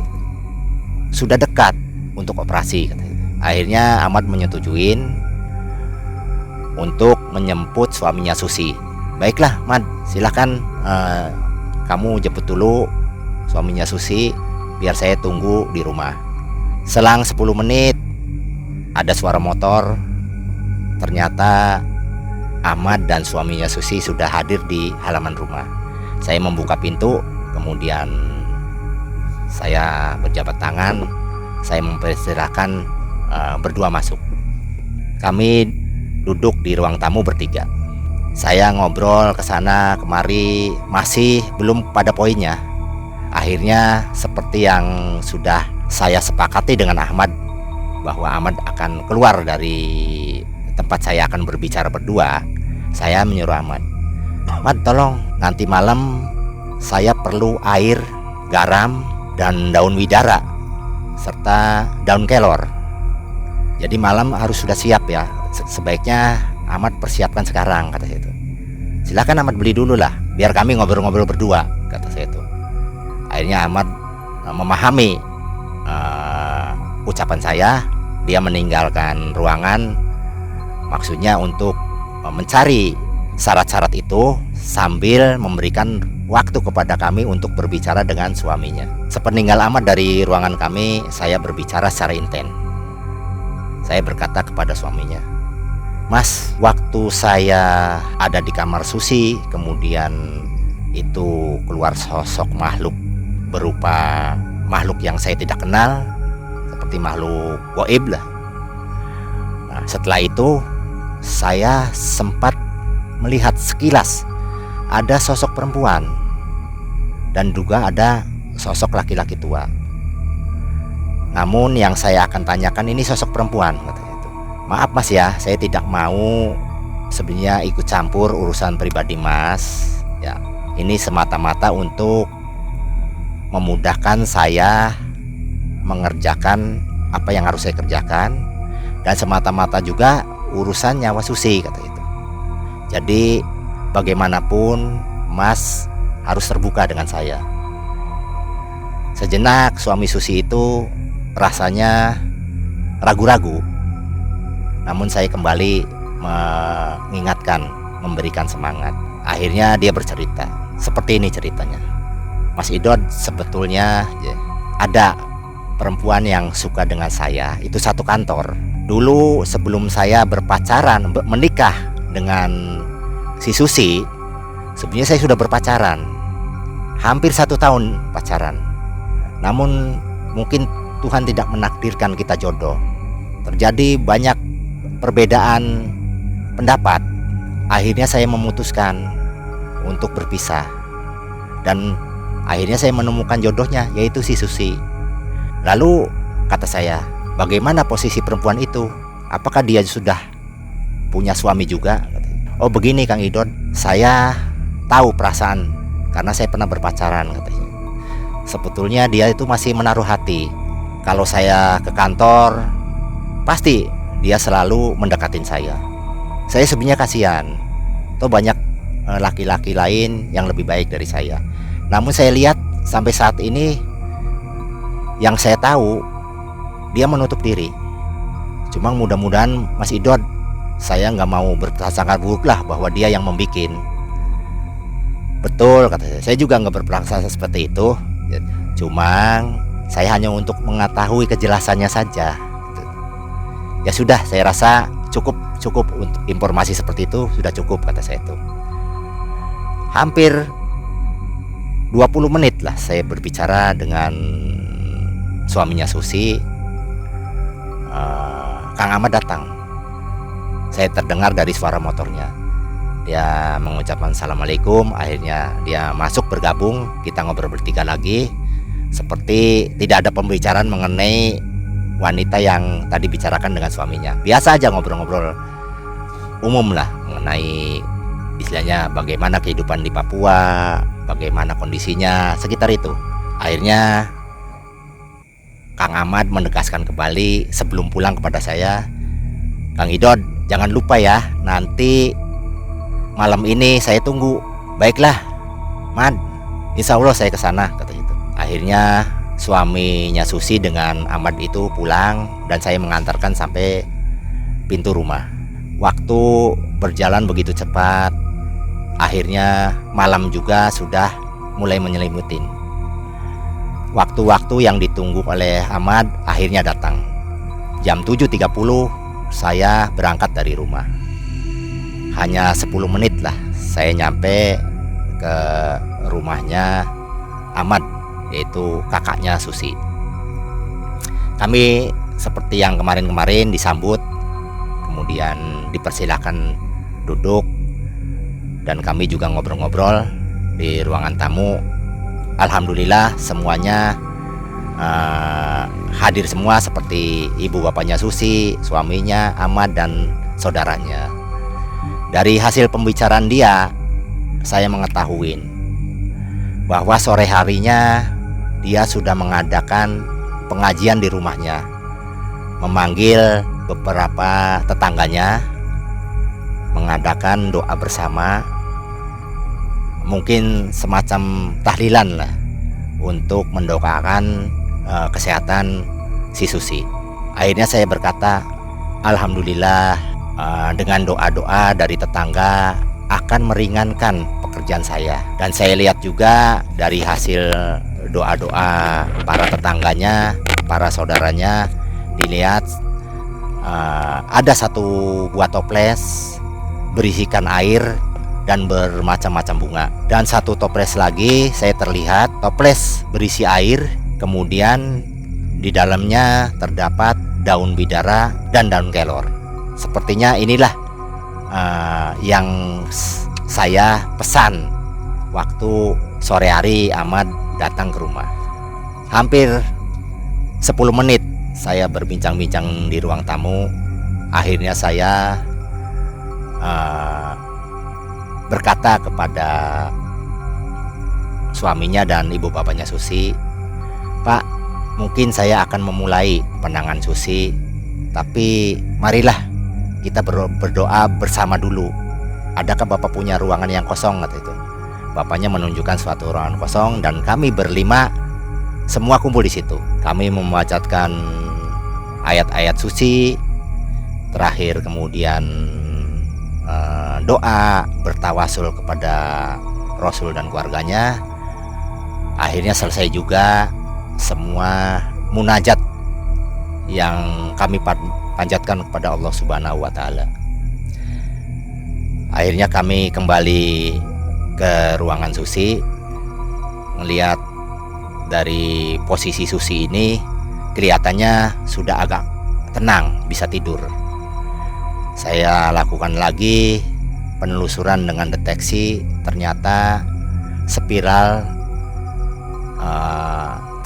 C: sudah dekat untuk operasi, kata itu. Akhirnya Ahmad menyetujuin untuk menjemput suaminya Susi. Baiklah Mad, silahkan kamu jemput dulu suaminya Susi, biar saya tunggu di rumah. Selang 10 menit ada suara motor. Ternyata Ahmad dan suaminya Susi sudah hadir di halaman rumah. Saya membuka pintu, kemudian saya berjabat tangan, saya mempersilahkan berdua masuk. Kami duduk di ruang tamu bertiga. Saya ngobrol ke sana kemari, masih belum pada poinnya. Akhirnya seperti yang sudah saya sepakati dengan Ahmad, bahwa Ahmad akan keluar dari tempat saya akan berbicara berdua. Saya menyuruh Ahmad, tolong nanti malam saya perlu air, garam, dan daun widara serta daun kelor. Jadi malam harus sudah siap ya. Sebaiknya Ahmad persiapkan sekarang, kata saya itu. Silakan Ahmad beli dulu lah, biar kami ngobrol-ngobrol berdua, kata saya itu. Akhirnya Ahmad memahami ucapan saya. Dia meninggalkan ruangan, maksudnya untuk mencari syarat-syarat itu sambil memberikan waktu kepada kami untuk berbicara dengan suaminya. Sepeninggal Ahmad dari ruangan kami, saya berbicara secara intens. Saya berkata kepada suaminya, Mas, waktu saya ada di kamar Susi, kemudian itu keluar sosok makhluk berupa makhluk yang saya tidak kenal, seperti makhluk gaib lah. Nah, setelah itu saya sempat melihat sekilas ada sosok perempuan dan juga ada sosok laki-laki tua. Namun yang saya akan tanyakan ini sosok perempuan, katanya itu. Maaf Mas ya, saya tidak mau sebenarnya ikut campur urusan pribadi Mas. Ya, ini semata-mata untuk memudahkan saya mengerjakan apa yang harus saya kerjakan, dan semata-mata juga urusan nyawa Susi, kata itu. Jadi bagaimanapun Mas harus terbuka dengan saya. Sejenak suami Susi itu rasanya ragu-ragu. Namun saya kembali mengingatkan, memberikan semangat. Akhirnya dia bercerita. Seperti ini ceritanya. Mas Idod, sebetulnya ada perempuan yang suka dengan saya. Itu satu kantor. Dulu sebelum saya berpacaran, menikah dengan si Susi, sebenarnya saya sudah berpacaran. Hampir 1 tahun pacaran. Namun mungkin Tuhan tidak menakdirkan kita jodoh. Terjadi banyak perbedaan pendapat. Akhirnya saya memutuskan untuk berpisah. Dan akhirnya saya menemukan jodohnya, yaitu si Susi. Lalu kata saya, bagaimana posisi perempuan itu? Apakah dia sudah punya suami juga? Oh begini Kang Idod, saya tahu perasaan karena saya pernah berpacaran, katanya. Sebetulnya dia itu masih menaruh hati. Kalau saya ke kantor, pasti dia selalu mendekatin saya. Saya sebenarnya kasihan. Toh banyak laki-laki lain yang lebih baik dari saya. Namun saya lihat sampai saat ini, yang saya tahu, dia menutup diri. Cuma mudah-mudahan Mas Idod, saya nggak mau berprasangka buruk lah bahwa dia yang membikin. Betul, kata saya. Saya juga nggak berprasangka seperti itu. Cuma saya hanya untuk mengetahui kejelasannya saja. Ya sudah, saya rasa cukup untuk informasi seperti itu sudah cukup, kata saya itu. Hampir 20 menit lah saya berbicara dengan suaminya Susi. Kang Ahmad datang. Saya terdengar dari suara motornya. Dia mengucapkan assalamualaikum. Akhirnya dia masuk bergabung. Kita ngobrol bertiga lagi. Seperti tidak ada pembicaraan mengenai wanita yang tadi bicarakan dengan suaminya. Biasa aja ngobrol-ngobrol umum lah mengenai istilahnya bagaimana kehidupan di Papua, bagaimana kondisinya, sekitar itu. Akhirnya Kang Ahmad menegaskan kembali sebelum pulang kepada saya, Kang Idod, jangan lupa ya, nanti malam ini saya tunggu. Baiklah, Mad, insya Allah saya kesana, kata itu. Akhirnya suaminya Susi dengan Ahmad itu pulang dan saya mengantarkan sampai pintu rumah. Waktu berjalan begitu cepat. Akhirnya malam juga sudah mulai menyelimutin. Waktu-waktu yang ditunggu oleh Ahmad akhirnya datang. Jam 7.30 saya berangkat dari rumah. Hanya 10 menit lah saya nyampe ke rumahnya Ahmad, yaitu kakaknya Susi. Kami seperti yang kemarin-kemarin disambut, kemudian dipersilahkan duduk, dan kami juga ngobrol-ngobrol di ruangan tamu. Alhamdulillah semuanya hadir semua, seperti ibu bapaknya Susi, suaminya Ahmad, dan saudaranya. Dari hasil pembicaraan dia, saya mengetahui bahwa sore harinya dia sudah mengadakan pengajian di rumahnya, memanggil beberapa tetangganya, mengadakan doa bersama, mungkin semacam tahlilan lah untuk mendoakan kesehatan si Susi. Akhirnya saya berkata, alhamdulillah, dengan doa-doa dari tetangga akan meringankan pekerjaan saya. Dan saya lihat juga dari hasil doa-doa para tetangganya, para saudaranya, dilihat ada satu buah toples berisikan air dan bermacam-macam bunga, dan satu toples lagi saya terlihat toples berisi air, kemudian di dalamnya terdapat daun bidara dan daun kelor. Sepertinya inilah yang saya pesan waktu sore hari Ahmad datang ke rumah. Hampir 10 menit saya berbincang-bincang di ruang tamu. Akhirnya saya berkata kepada suaminya dan ibu bapaknya Susi, Pak, mungkin saya akan memulai penanganan Susi, tapi marilah kita berdoa bersama dulu. Adakah Bapak punya ruangan yang kosong, kata itu. Bapaknya menunjukkan suatu ruangan kosong dan kami berlima semua kumpul di situ. Kami membacakan ayat-ayat suci, terakhir kemudian doa bertawasul kepada Rasul dan keluarganya. Akhirnya selesai juga semua munajat yang kami panjatkan kepada Allah Subhanahu wa Ta'ala. Akhirnya kami kembali ke ruangan Susi. Melihat dari posisi Susi ini, kelihatannya sudah agak tenang, bisa tidur. Saya lakukan lagi penelusuran dengan deteksi, ternyata spiral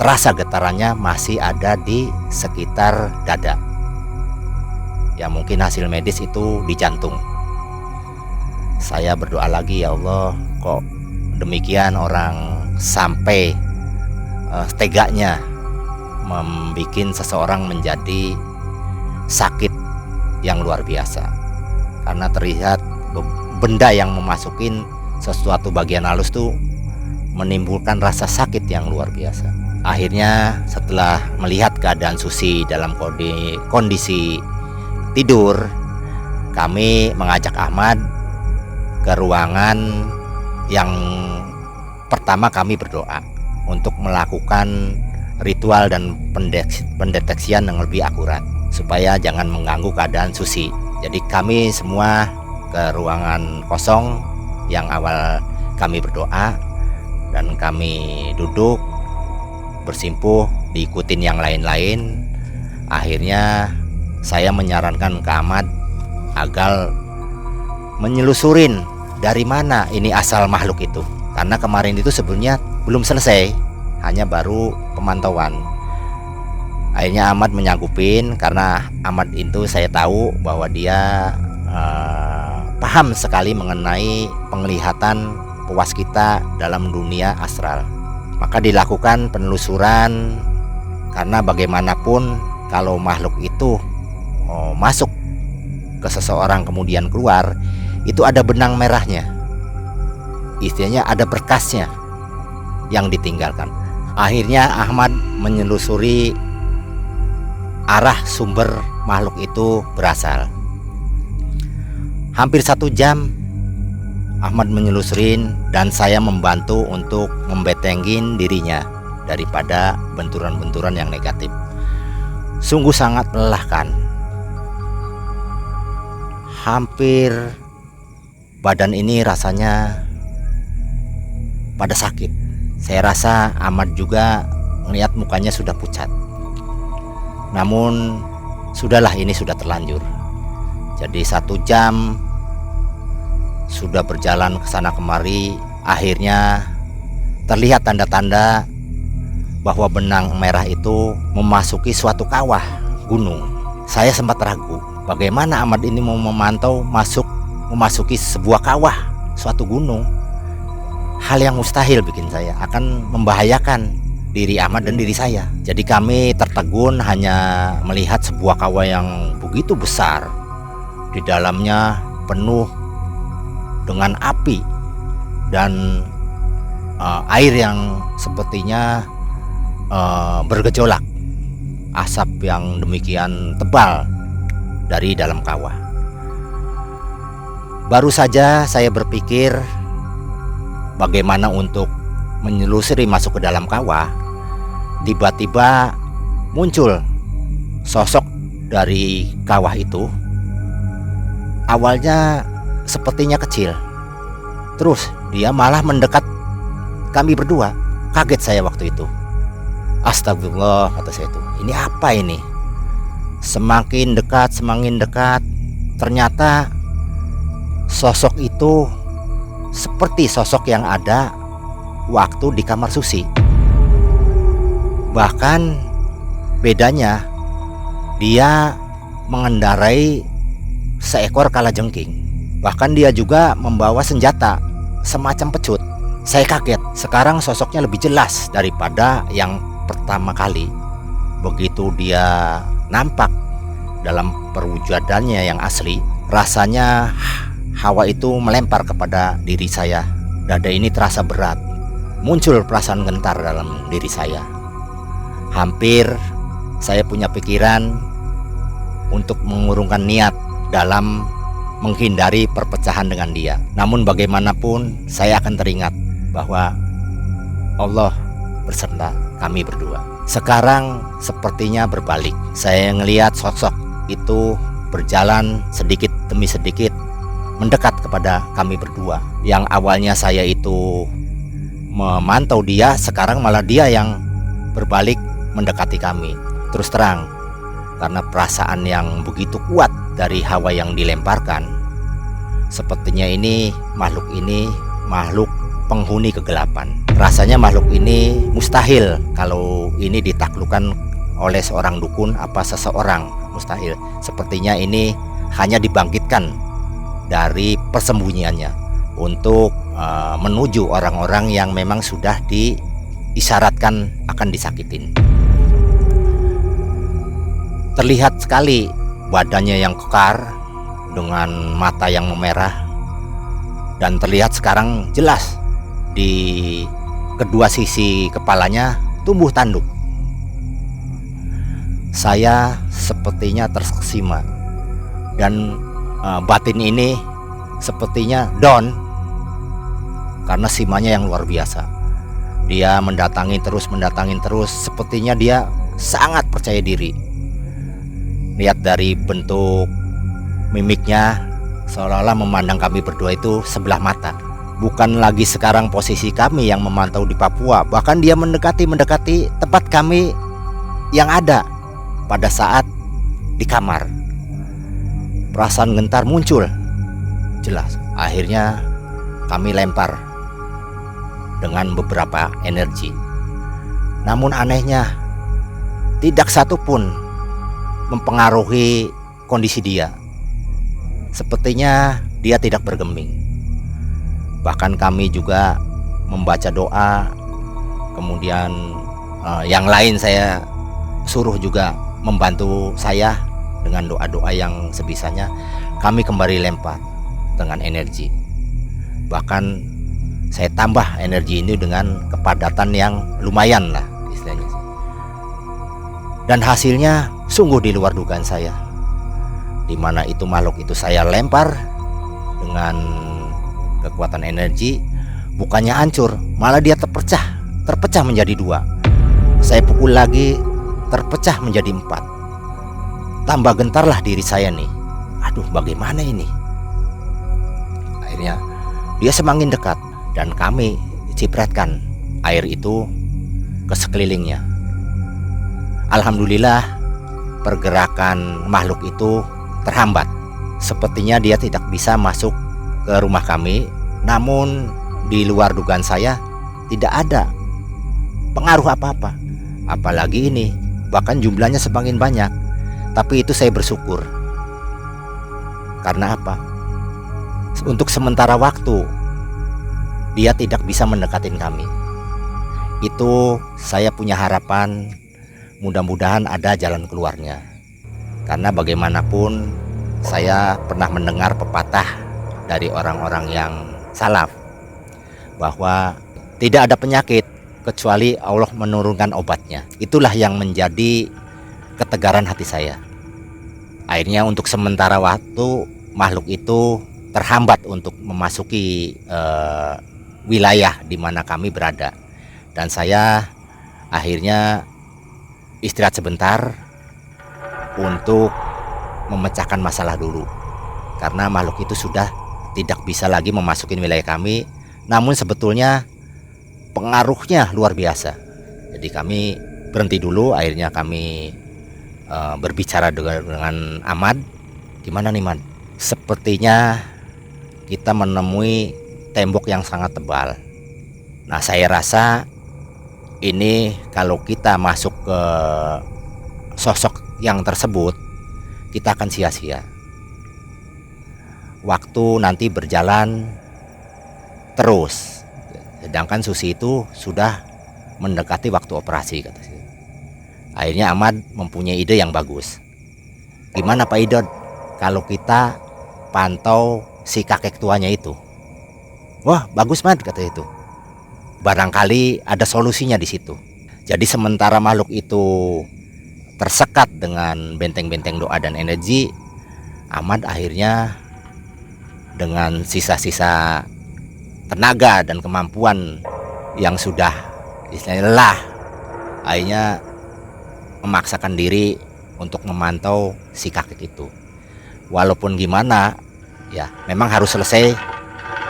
C: terasa getarannya masih ada di sekitar dada. Ya mungkin hasil medis itu di jantung. Saya berdoa lagi, ya Allah, kok demikian orang sampai teganya membuat seseorang menjadi sakit yang luar biasa, karena terlihat benda yang memasukin sesuatu bagian halus tuh menimbulkan rasa sakit yang luar biasa. Akhirnya setelah melihat keadaan Susi dalam kondisi tidur, kami mengajak Ahmad ke ruangan yang pertama. Kami berdoa untuk melakukan ritual dan pendeteksian yang lebih akurat supaya jangan mengganggu keadaan Susi. Jadi kami semua ke ruangan kosong yang awal kami berdoa dan kami duduk bersimpuh, diikutin yang lain-lain. Akhirnya saya menyarankan ke Ahmad agar menyelusurin dari mana ini asal makhluk itu, karena kemarin itu sebenarnya belum selesai, hanya baru pemantauan. Akhirnya Ahmad menyanggupin, karena Ahmad itu saya tahu bahwa dia paham sekali mengenai penglihatan pewaskita dalam dunia astral. Maka dilakukan penelusuran, karena bagaimanapun kalau makhluk itu masuk ke seseorang kemudian keluar, itu ada benang merahnya, istilahnya ada berkasnya yang ditinggalkan. Akhirnya Ahmad menyelusuri arah sumber makhluk itu berasal. Hampir 1 jam Ahmad menyelusurin, dan saya membantu untuk membetengin dirinya daripada benturan-benturan yang negatif. Sungguh sangat melelahkan. Hampir badan ini rasanya pada sakit. Saya rasa Ahmad juga melihat mukanya sudah pucat. Namun sudahlah, ini sudah terlanjur. Jadi 1 jam sudah berjalan ke sana kemari. Akhirnya terlihat tanda-tanda bahwa benang merah itu memasuki suatu kawah gunung. Saya sempat ragu, bagaimana Ahmad ini mau memantau memasuki sebuah kawah suatu gunung. Hal yang mustahil bikin saya, akan membahayakan diri Ahmad dan diri saya. Jadi kami tertegun hanya melihat sebuah kawah yang begitu besar, di dalamnya penuh dengan api dan air yang sepertinya bergejolak, asap yang demikian tebal dari dalam kawah. Baru saja saya berpikir bagaimana untuk menyelusuri masuk ke dalam kawah, tiba-tiba muncul sosok dari kawah itu. Awalnya sepertinya kecil, terus dia malah mendekat kami berdua. Kaget saya waktu itu. Astagfirullah, kata saya itu, ini apa ini? Semakin dekat, ternyata sosok itu seperti sosok yang ada waktu di kamar Susi. Bahkan bedanya, dia mengendarai seekor kalajengking. Bahkan dia juga membawa senjata semacam pecut. Saya kaget, sekarang sosoknya lebih jelas daripada yang pertama kali. Begitu dia nampak dalam perwujudannya yang asli, rasanya hawa itu melempar kepada diri saya. Dada ini terasa berat. Muncul perasaan gentar dalam diri saya. Hampir saya punya pikiran untuk mengurungkan niat dalam menghindari perpecahan dengan dia. Namun bagaimanapun saya akan teringat bahwa Allah beserta kami berdua. Sekarang sepertinya berbalik. Saya ngelihat sosok itu berjalan sedikit demi sedikit mendekat kepada kami berdua. Yang awalnya saya itu memantau dia, sekarang malah dia yang berbalik mendekati kami. Terus terang, karena perasaan yang begitu kuat dari hawa yang dilemparkan, sepertinya ini makhluk penghuni kegelapan. Rasanya makhluk ini mustahil kalau ini ditaklukkan oleh seorang dukun apa seseorang, mustahil. Sepertinya ini hanya dibangkitkan dari persembunyiannya untuk menuju orang-orang yang memang sudah diisyaratkan akan disakitin. Terlihat sekali badannya yang kekar dengan mata yang memerah, dan terlihat sekarang jelas di kedua sisi kepalanya tumbuh tanduk. Saya sepertinya terkesima, dan batin ini sepertinya down karena simanya yang luar biasa. Dia mendatangi terus, sepertinya dia sangat percaya diri. Lihat dari bentuk mimiknya, seolah-olah memandang kami berdua itu sebelah mata. bukan lagi sekarang posisi kami yang memantau di Papua, bahkan dia mendekati tempat kami yang ada pada saat di kamar. Perasaan gentar muncul jelas. Akhirnya kami lempar dengan beberapa energi. Namun anehnya tidak satu pun mempengaruhi kondisi dia. Sepertinya dia tidak bergeming. Bahkan kami juga membaca doa. Kemudian yang lain saya suruh juga membantu saya dengan doa-doa yang sebisanya. Kami kembali lempar dengan energi. Bahkan saya tambah energi ini dengan kepadatan yang lumayan lah istilahnya. Dan hasilnya sungguh di luar dugaan saya. Di mana itu makhluk itu saya lempar dengan kekuatan energi, bukannya hancur, malah dia terpecah menjadi 2. Saya pukul lagi, terpecah menjadi 4. Tambah gentarlah diri saya nih. Aduh, bagaimana ini? Akhirnya dia semakin dekat dan kami cipratkan air itu ke sekelilingnya. Alhamdulillah pergerakan makhluk itu terhambat. Sepertinya dia tidak bisa masuk ke rumah kami. Namun di luar dugaan saya tidak ada pengaruh apa-apa. Apalagi ini, bahkan jumlahnya semakin banyak. Tapi itu saya bersyukur. Karena apa? Untuk sementara waktu dia tidak bisa mendekatin kami. Itu saya punya harapan, mudah-mudahan ada jalan keluarnya. Karena bagaimanapun saya pernah mendengar pepatah dari orang-orang yang salaf bahwa tidak ada penyakit kecuali Allah menurunkan obatnya. Itulah yang menjadi ketegaran hati saya. Akhirnya untuk sementara waktu makhluk itu terhambat untuk memasuki wilayah di mana kami berada. Dan saya akhirnya istirahat sebentar untuk memecahkan masalah dulu. Karena makhluk itu sudah tidak bisa lagi memasuki wilayah kami. Namun sebetulnya pengaruhnya luar biasa. Jadi kami berhenti dulu. Akhirnya kami berbicara dengan Ahmad. Gimana nih, Man? Sepertinya kita menemui tembok yang sangat tebal. Nah, saya rasa ini kalau kita masuk ke sosok yang tersebut, kita akan sia-sia. Waktu nanti berjalan terus. Sedangkan Susi itu sudah mendekati waktu operasi, kata saya. Akhirnya Ahmad mempunyai ide yang bagus. Gimana Pak Idod kalau kita pantau si kakek tuanya itu? Wah, bagus Mad, kata itu. Barangkali ada solusinya di situ. Jadi sementara makhluk itu tersekat dengan benteng-benteng doa dan energi, Ahmad akhirnya dengan sisa-sisa tenaga dan kemampuan yang sudah istilahnya lelah, akhirnya memaksakan diri untuk memantau si kakek itu. Walaupun gimana, ya memang harus selesai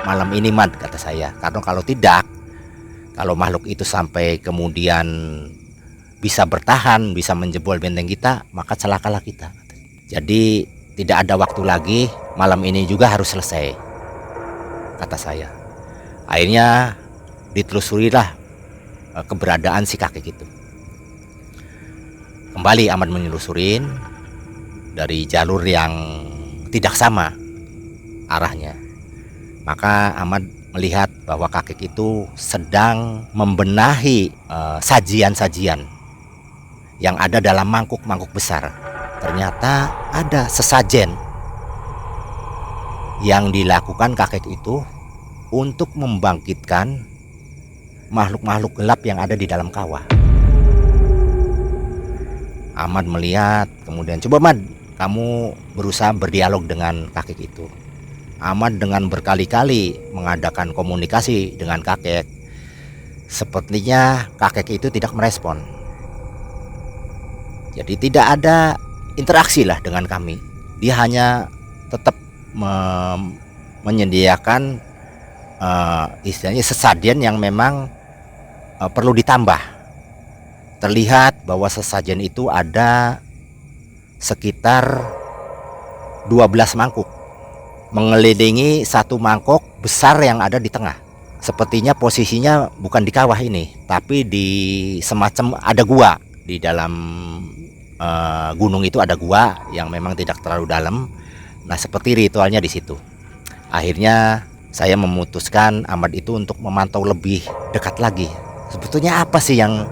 C: malam ini, Mad, kata saya. Karena kalau tidak, kalau makhluk itu sampai kemudian bisa bertahan, bisa menjebol benteng kita, maka celakalah kita. Jadi tidak ada waktu lagi, malam ini juga harus selesai, kata saya. Akhirnya ditelusurilah keberadaan si kakek itu. Kembali Ahmad menelusurin dari jalur yang tidak sama arahnya. Maka Ahmad melihat bahwa kakek itu sedang membenahi sajian-sajian yang ada dalam mangkuk-mangkuk besar. Ternyata ada sesajen yang dilakukan kakek itu untuk membangkitkan makhluk-makhluk gelap yang ada di dalam kawah. Ahmad melihat, kemudian coba Mad, kamu berusaha berdialog dengan kakek itu. Ahmad dengan berkali-kali mengadakan komunikasi dengan kakek. Sepertinya kakek itu tidak merespon. Jadi tidak ada interaksi lah dengan kami. Dia hanya tetap menyediakan istilahnya sesajen yang memang perlu ditambah. Terlihat bahwa sesajen itu ada sekitar 12 mangkuk mengelilingi satu mangkok besar yang ada di tengah. Sepertinya posisinya bukan di kawah ini, tapi di semacam ada gua di dalam gunung itu, ada gua yang memang tidak terlalu dalam. Nah, seperti ritualnya di situ. Akhirnya saya memutuskan Ahmad itu untuk memantau lebih dekat lagi. Sebetulnya apa sih yang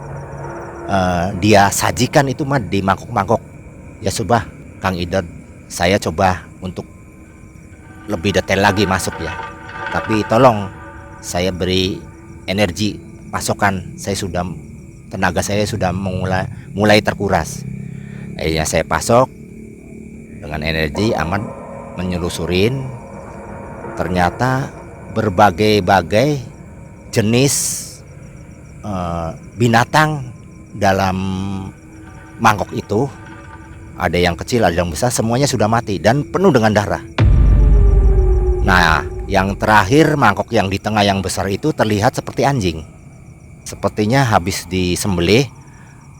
C: dia sajikan itu mah di mangkok-mangkok? Ya sudah, Kang Idod, saya coba untuk lebih detail lagi masuk ya. Tapi tolong saya beri energi pasokan. Tenaga saya sudah mulai terkuras. Akhirnya saya pasok dengan energi. Ahmad menyelusurin. Ternyata berbagai-bagai jenis binatang dalam mangkok itu, ada yang kecil, ada yang besar, semuanya sudah mati dan penuh dengan darah. Nah, yang terakhir mangkok yang di tengah yang besar itu terlihat seperti anjing, sepertinya habis disembelih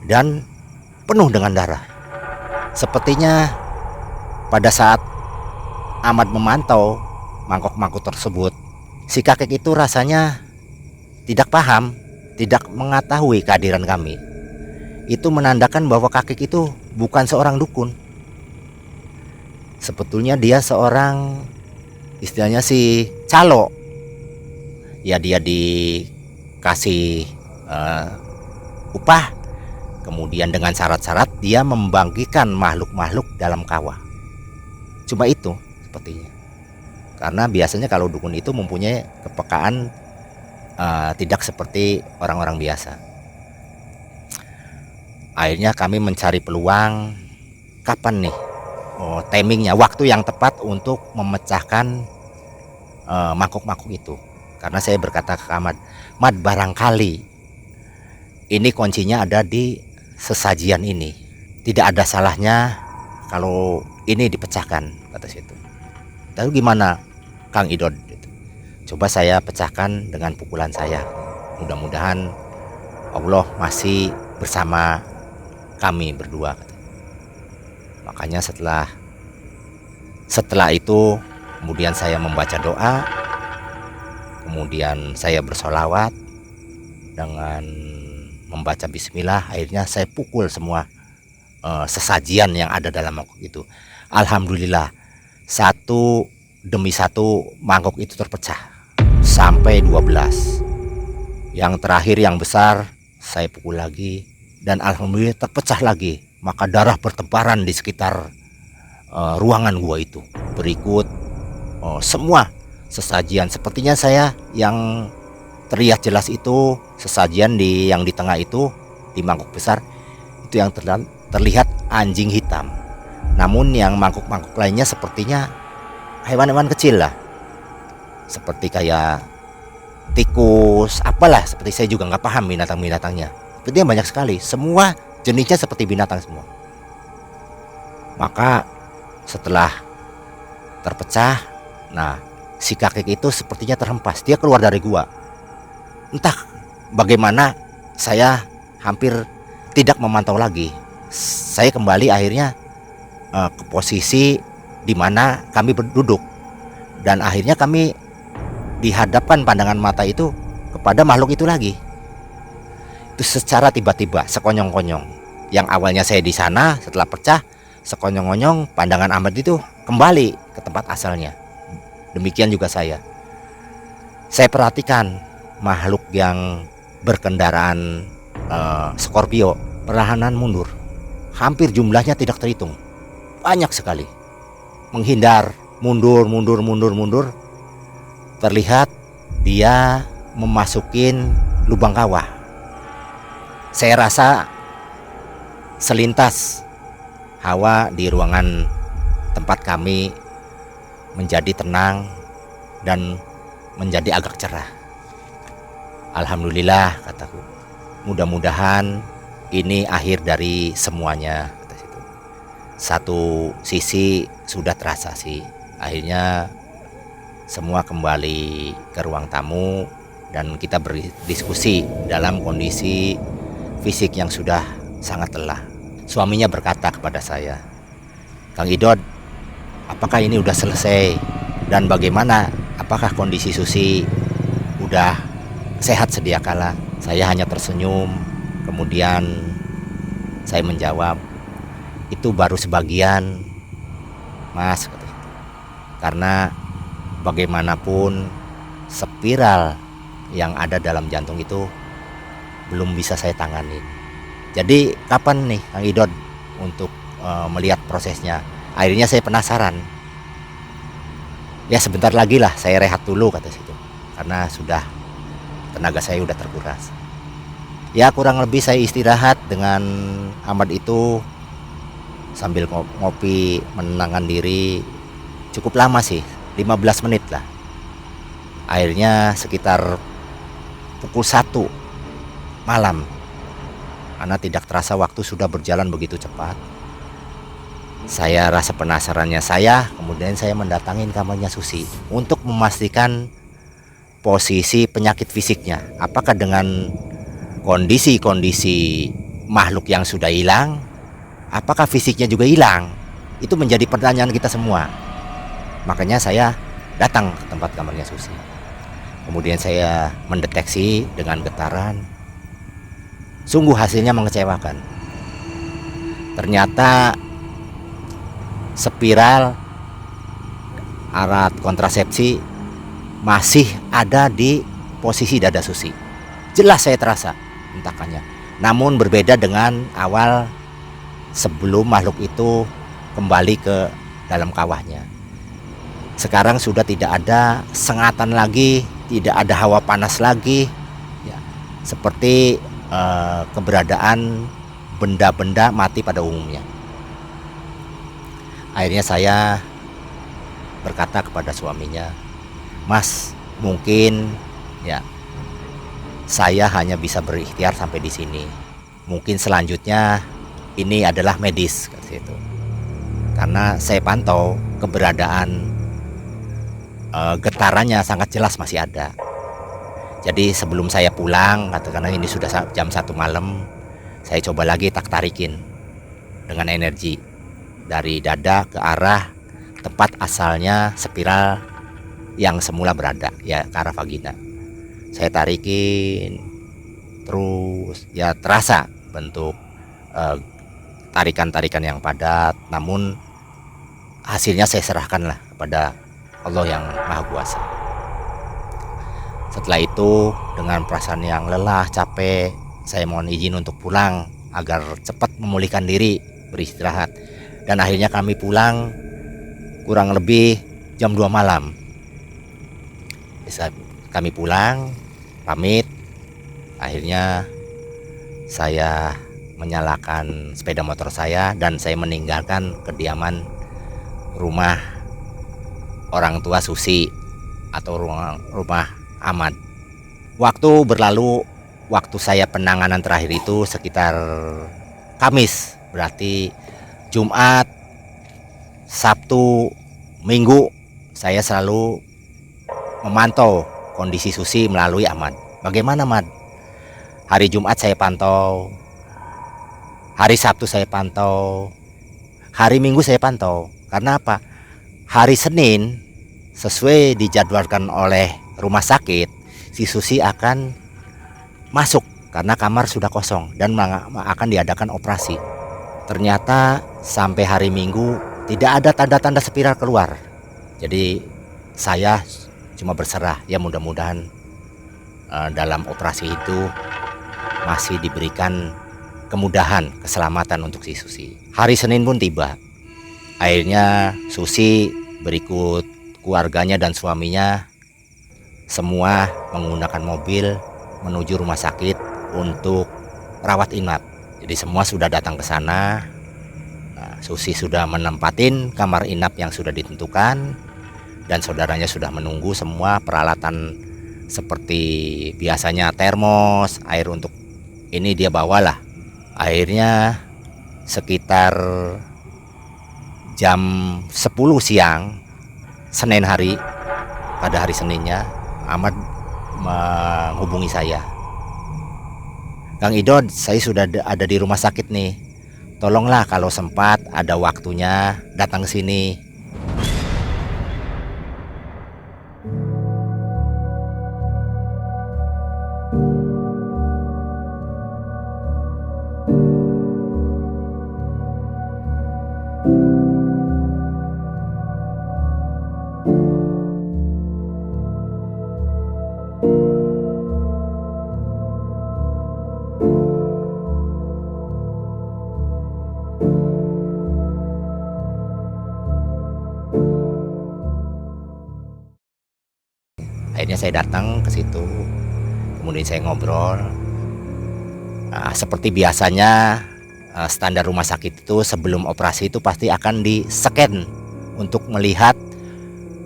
C: dan penuh dengan darah. Sepertinya pada saat Ahmad memantau mangkok-mangkok tersebut, si kakek itu rasanya tidak paham, tidak mengetahui kehadiran kami. Itu menandakan bahwa kakek itu bukan seorang dukun. Sebetulnya dia seorang, istilahnya si calo. Ya, dia dikasih upah, kemudian dengan syarat-syarat dia membangkitkan makhluk-makhluk dalam kawah. Cuma itu sepertinya. Karena biasanya kalau dukun itu mempunyai kepekaan tidak seperti orang-orang biasa. Akhirnya kami mencari peluang, kapan nih timingnya, waktu yang tepat untuk memecahkan mangkuk-mangkuk itu. Karena saya berkata ke Ahmad, Mad, barangkali ini kuncinya ada di sesajian ini. Tidak ada salahnya kalau ini dipecahkan, kata situ. Lalu gimana Kang Idod? Coba saya pecahkan dengan pukulan saya. Mudah-mudahan Allah masih bersama kami berdua. Makanya setelah itu kemudian saya membaca doa, kemudian saya bersolawat dengan membaca bismillah. Akhirnya saya pukul semua sesajian yang ada dalam mangkok itu. Alhamdulillah, satu demi satu mangkok itu terpecah sampai 12. Yang terakhir yang besar saya pukul lagi dan alhamdulillah terpecah lagi. Maka darah bertebaran di sekitar ruangan gua itu. Berikut semua sesajian. Sepertinya saya yang terlihat jelas itu sesajian yang di tengah itu, di mangkok besar itu yang terlihat anjing hitam. Namun yang mangkuk-mangkuk lainnya sepertinya hewan-hewan kecil lah, seperti kayak tikus, apalah, seperti saya juga nggak paham binatang-binatangnya. Sepertinya banyak sekali, semua jenisnya seperti binatang semua. Maka setelah terpecah, nah si kakek itu sepertinya terhempas, dia keluar dari gua. Entah bagaimana saya hampir tidak memantau lagi. Saya kembali akhirnya ke posisi di mana kami berduduk, dan akhirnya kami dihadapkan pandangan mata itu kepada makhluk itu lagi. Itu secara tiba-tiba, sekonyong-konyong. Yang awalnya saya di sana, setelah pecah, sekonyong-konyong pandangan Ahmad itu kembali ke tempat asalnya. Demikian juga saya. Saya perhatikan makhluk yang berkendaraan Scorpio perlahanan mundur. Hampir jumlahnya tidak terhitung. Banyak sekali. Menghindar, mundur. Terlihat dia memasukin lubang kawah. Saya rasa selintas hawa di ruangan tempat kami menjadi tenang dan menjadi agak cerah. Alhamdulillah, kataku. Mudah-mudahan ini akhir dari semuanya, kata situ. Satu sisi sudah terasa sih. Akhirnya semua kembali ke ruang tamu dan kita berdiskusi dalam kondisi fisik yang sudah sangat lelah. Suaminya berkata kepada saya, "Kang Idod, apakah ini udah selesai? Dan bagaimana? Apakah kondisi Susi udah sehat sedia kala?" Saya hanya tersenyum. Kemudian saya menjawab, "Itu baru sebagian, Mas." Karena bagaimanapun spiral yang ada dalam jantung itu belum bisa saya tangani. Jadi kapan nih Kang Idod untuk melihat prosesnya? Akhirnya saya penasaran. Ya sebentar lagi lah, saya rehat dulu kata situ. Karena sudah tenaga saya udah terkuras. Ya kurang lebih saya istirahat dengan Ahmad itu sambil ngopi, menenangkan diri. Cukup lama sih, 15 menit lah. Akhirnya sekitar pukul 1 malam, karena tidak terasa waktu sudah berjalan begitu cepat. Saya rasa penasarannya kemudian saya mendatangi kamarnya Susi untuk memastikan posisi penyakit fisiknya. Apakah dengan kondisi-kondisi makhluk yang sudah hilang, apakah fisiknya juga hilang? Itu menjadi pertanyaan kita semua. Makanya saya datang ke tempat kamarnya Susi. Kemudian saya mendeteksi dengan getaran. Sungguh hasilnya mengecewakan. Ternyata spiral alat kontrasepsi masih ada di posisi dada Susi. Jelas saya terasa hentakannya. Namun berbeda dengan awal sebelum makhluk itu kembali ke dalam kawahnya. Sekarang sudah tidak ada sengatan lagi, tidak ada hawa panas lagi, ya, seperti keberadaan benda-benda mati pada umumnya. Akhirnya saya berkata kepada suaminya, "Mas, mungkin ya saya hanya bisa berikhtiar sampai di sini. Mungkin selanjutnya ini adalah medis," kata itu. Karena saya pantau keberadaan getarannya sangat jelas masih ada. Jadi sebelum saya pulang, karena ini sudah jam 1 malam, saya coba lagi tarikin dengan energi dari dada ke arah tempat asalnya spiral yang semula berada, ya ke arah vagina. Saya tarikin terus, ya terasa bentuk tarikan-tarikan yang padat. Namun hasilnya saya serahkanlah kepada Allah yang Maha Kuasa. Setelah itu dengan perasaan yang lelah, capek, saya mohon izin untuk pulang agar cepat memulihkan diri, beristirahat. Dan akhirnya kami pulang kurang lebih jam 2 malam. Bisa kami pulang, pamit. Akhirnya saya menyalakan sepeda motor saya dan saya meninggalkan kediaman rumah orang tua Susi atau rumah Ahmad. Waktu berlalu, waktu saya penanganan terakhir itu sekitar Kamis, berarti Jumat, Sabtu, Minggu saya selalu memantau kondisi Susi melalui Ahmad. Bagaimana, Ahmad? Hari Jumat saya pantau, hari Sabtu saya pantau, hari Minggu saya pantau. Karena apa? Hari Senin sesuai dijadwalkan oleh rumah sakit, si Susi akan masuk karena kamar sudah kosong dan akan diadakan operasi. Ternyata sampai hari Minggu tidak ada tanda-tanda spiral keluar. Jadi saya cuma berserah, ya mudah-mudahan dalam operasi itu masih diberikan kemudahan, keselamatan untuk si Susi. Hari Senin pun tiba. Akhirnya Susi berikut keluarganya dan suaminya semua menggunakan mobil menuju rumah sakit untuk rawat inap. Jadi semua sudah datang ke sana. Nah, Susi sudah menempatin kamar inap yang sudah ditentukan dan saudaranya sudah menunggu semua peralatan seperti biasanya termos, air untuk ini dia bawalah. Akhirnya sekitar jam 10 siang Senin hari pada hari Seninnya Ahmad menghubungi saya. Kang Idod, saya sudah ada di rumah sakit nih. Tolonglah kalau sempat ada waktunya datang ke sini. Akhirnya saya datang ke situ, kemudian saya ngobrol. Seperti biasanya standar rumah sakit itu sebelum operasi itu pasti akan di-scan untuk melihat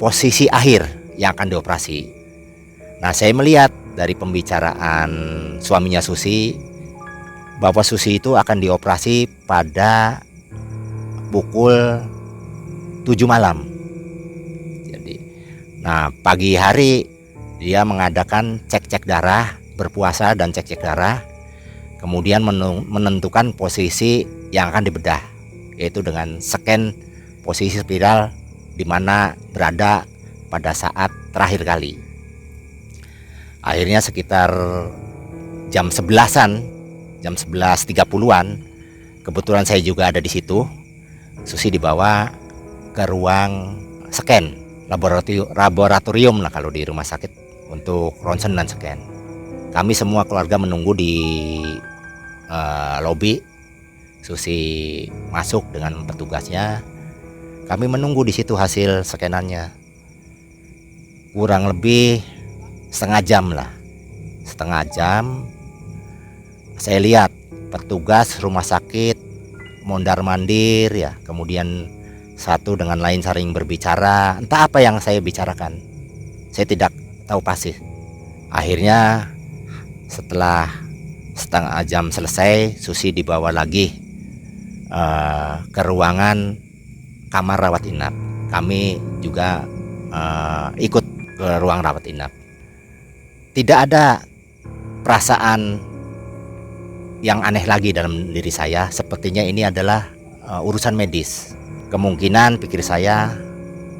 C: posisi akhir yang akan dioperasi. Nah, saya melihat dari pembicaraan suaminya Susi bahwa Susi itu akan dioperasi pada pukul 7 malam. Jadi, nah pagi hari dia mengadakan cek-cek darah, berpuasa dan cek-cek darah, kemudian menentukan posisi yang akan dibedah, yaitu dengan scan posisi spiral di mana berada pada saat terakhir kali. Akhirnya sekitar jam 11-an, jam 11.30-an, kebetulan saya juga ada di situ. Susi dibawa ke ruang scan, laboratorium lah kalau di rumah sakit, untuk ronsen dan scan. Kami semua keluarga menunggu di lobi. Susi masuk dengan petugasnya. Kami menunggu di situ hasil scanannya. Kurang lebih setengah jam lah. Setengah jam saya lihat petugas rumah sakit mondar-mandir ya, kemudian satu dengan lain saling berbicara. Entah apa yang saya bicarakan, saya tidak tahu pasti. Akhirnya setelah setengah jam selesai, Susi dibawa lagi ke ruangan kamar rawat inap. Kami juga ikut ke ruang rawat inap. Tidak ada perasaan yang aneh lagi dalam diri saya. Sepertinya ini adalah urusan medis. Kemungkinan pikir saya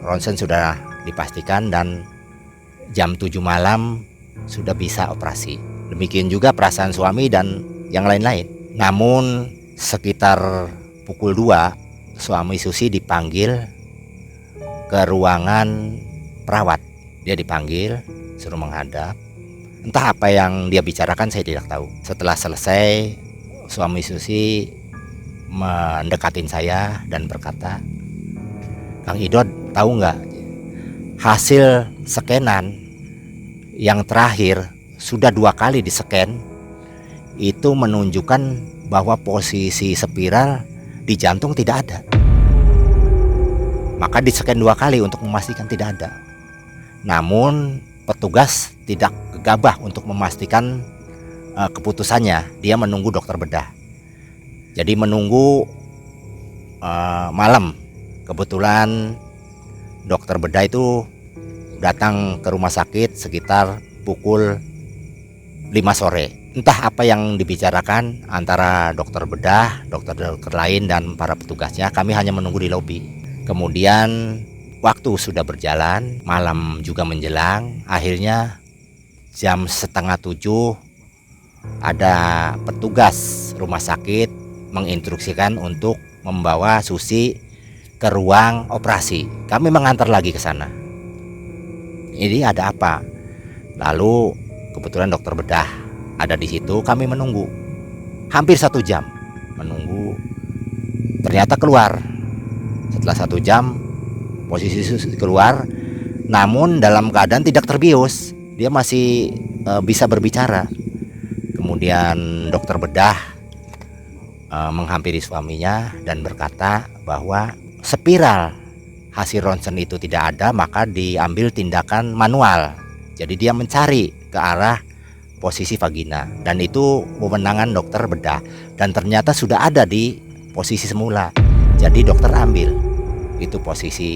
C: ronsen sudah dipastikan dan jam 7 malam sudah bisa operasi. Demikian juga perasaan suami dan yang lain-lain. Namun sekitar pukul 2 suami Susi dipanggil ke ruangan perawat. Dia dipanggil, suruh menghadap. Entah apa yang dia bicarakan saya tidak tahu. Setelah selesai, suami Susi mendekatin saya dan berkata, "Kang Idod, tahu nggak, hasil scanan yang terakhir sudah 2 kali di-scan itu menunjukkan bahwa posisi spiral di jantung tidak ada. Maka di-scan 2 kali untuk memastikan tidak ada. Namun petugas tidak gegabah untuk memastikan keputusannya. Dia menunggu dokter bedah. Jadi menunggu malam. Kebetulan dokter bedah itu datang ke rumah sakit sekitar pukul 5 sore. Entah apa yang dibicarakan antara dokter bedah, dokter-dokter lain dan para petugasnya. Kami hanya menunggu di lobi. Kemudian waktu sudah berjalan, malam juga menjelang. Akhirnya jam 6:30 ada petugas rumah sakit menginstruksikan untuk membawa Susi ke ruang operasi. Kami mengantar lagi ke sana. Ini ada apa? Lalu kebetulan dokter bedah ada di situ. Kami menunggu hampir 1 jam menunggu. Ternyata keluar. Setelah 1 jam posisi Susi keluar, namun dalam keadaan tidak terbius. Dia masih bisa berbicara. Kemudian dokter bedah menghampiri suaminya dan berkata bahwa spiral hasil ronsen itu tidak ada, maka diambil tindakan manual. Jadi dia mencari ke arah posisi vagina dan itu kewenangan dokter bedah, dan ternyata sudah ada di posisi semula. Jadi dokter ambil itu posisi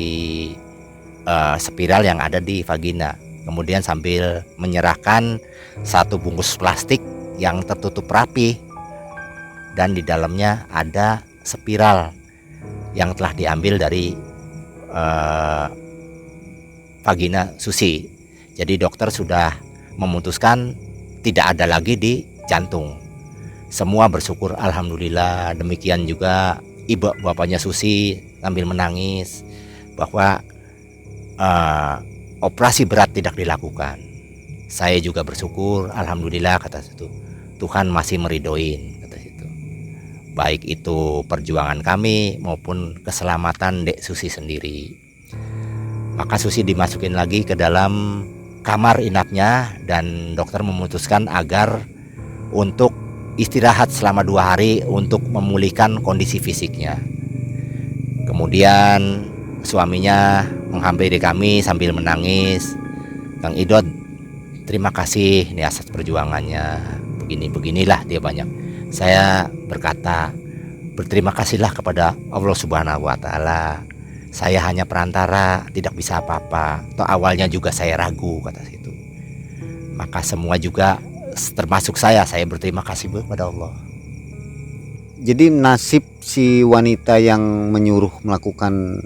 C: spiral yang ada di vagina. Kemudian sambil menyerahkan satu bungkus plastik yang tertutup rapi dan di dalamnya ada spiral yang telah diambil dari vagina Susi. Jadi dokter sudah memutuskan tidak ada lagi di jantung. Semua bersyukur alhamdulillah. Demikian juga ibu bapaknya Susi sambil menangis bahwa operasi berat tidak dilakukan. Saya juga bersyukur alhamdulillah, kata situ. Tuhan masih meridoin, kata situ. Baik itu perjuangan kami maupun keselamatan Dek Susi sendiri. Maka Susi dimasukin lagi ke dalam kamar inapnya dan dokter memutuskan agar untuk istirahat selama 2 hari untuk memulihkan kondisi fisiknya. Kemudian suaminya menghampiri kami sambil menangis. Kang Idot, terima kasih nih atas perjuangannya. Beginilah dia banyak. Saya berkata, berterima kasihlah kepada Allah Subhanahu wa Ta'ala. Saya hanya perantara, tidak bisa apa-apa. Toh awalnya juga saya ragu, kata situ. Maka semua juga termasuk saya berterima kasih kepada Allah.
A: Jadi nasib si wanita yang menyuruh melakukan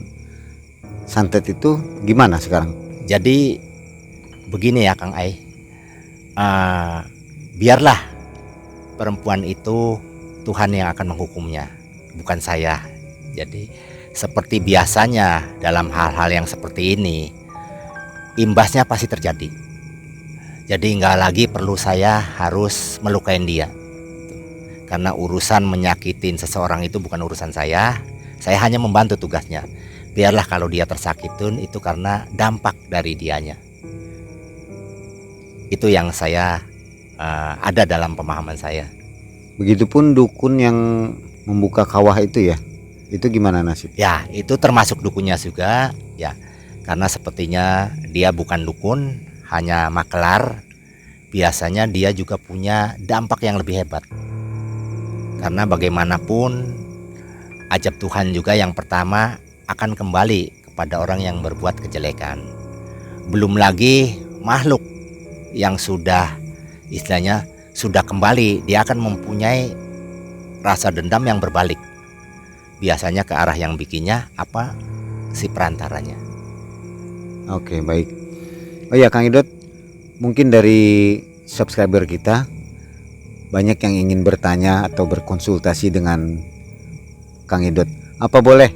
A: santet itu gimana sekarang?
C: Jadi begini ya Kang Ai, biarlah perempuan itu Tuhan yang akan menghukumnya, bukan saya. Jadi seperti biasanya dalam hal-hal yang seperti ini, imbasnya pasti terjadi. Jadi nggak lagi perlu saya harus melukain dia. Karena urusan menyakitin seseorang itu bukan urusan saya hanya membantu tugasnya. Biarlah kalau dia tersakitin itu karena dampak dari dianya. Itu yang saya ada dalam pemahaman saya.
A: Begitupun dukun yang membuka kawah itu ya, itu gimana nasib?
C: Ya, itu termasuk dukunnya juga ya. Karena sepertinya dia bukan dukun, hanya makelar. Biasanya dia juga punya dampak yang lebih hebat. Karena bagaimanapun ajab Tuhan juga yang pertama akan kembali kepada orang yang berbuat kejelekan. Belum lagi makhluk yang sudah istilahnya sudah kembali, dia akan mempunyai rasa dendam yang berbalik. Biasanya ke arah yang bikinnya apa si perantaranya.
A: Oke, baik. Oh ya Kang Idot, mungkin dari subscriber kita banyak yang ingin bertanya atau berkonsultasi dengan Kang Idot. Apa boleh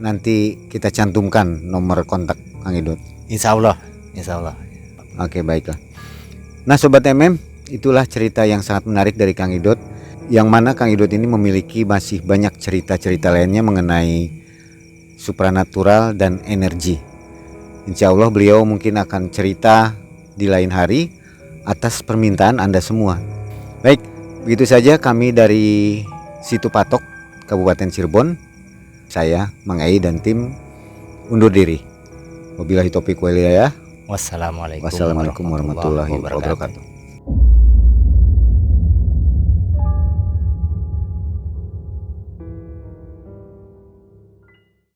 A: nanti kita cantumkan nomor kontak Kang Idot?
C: Insya Allah.
A: Oke, baiklah. Nah Sobat MM, itulah cerita yang sangat menarik dari Kang Idot, yang mana Kang Idot ini memiliki masih banyak cerita-cerita lainnya mengenai supranatural dan energi. Insya Allah beliau mungkin akan cerita di lain hari atas permintaan Anda semua. Baik, begitu saja kami dari Situ Patok, Kabupaten Cirebon. Saya, Mang Ai dan tim undur diri. Wabillahi taufiq wal hidayah.
C: Wassalamualaikum
A: Wassalamualaikum warahmatullahi wabarakatuh.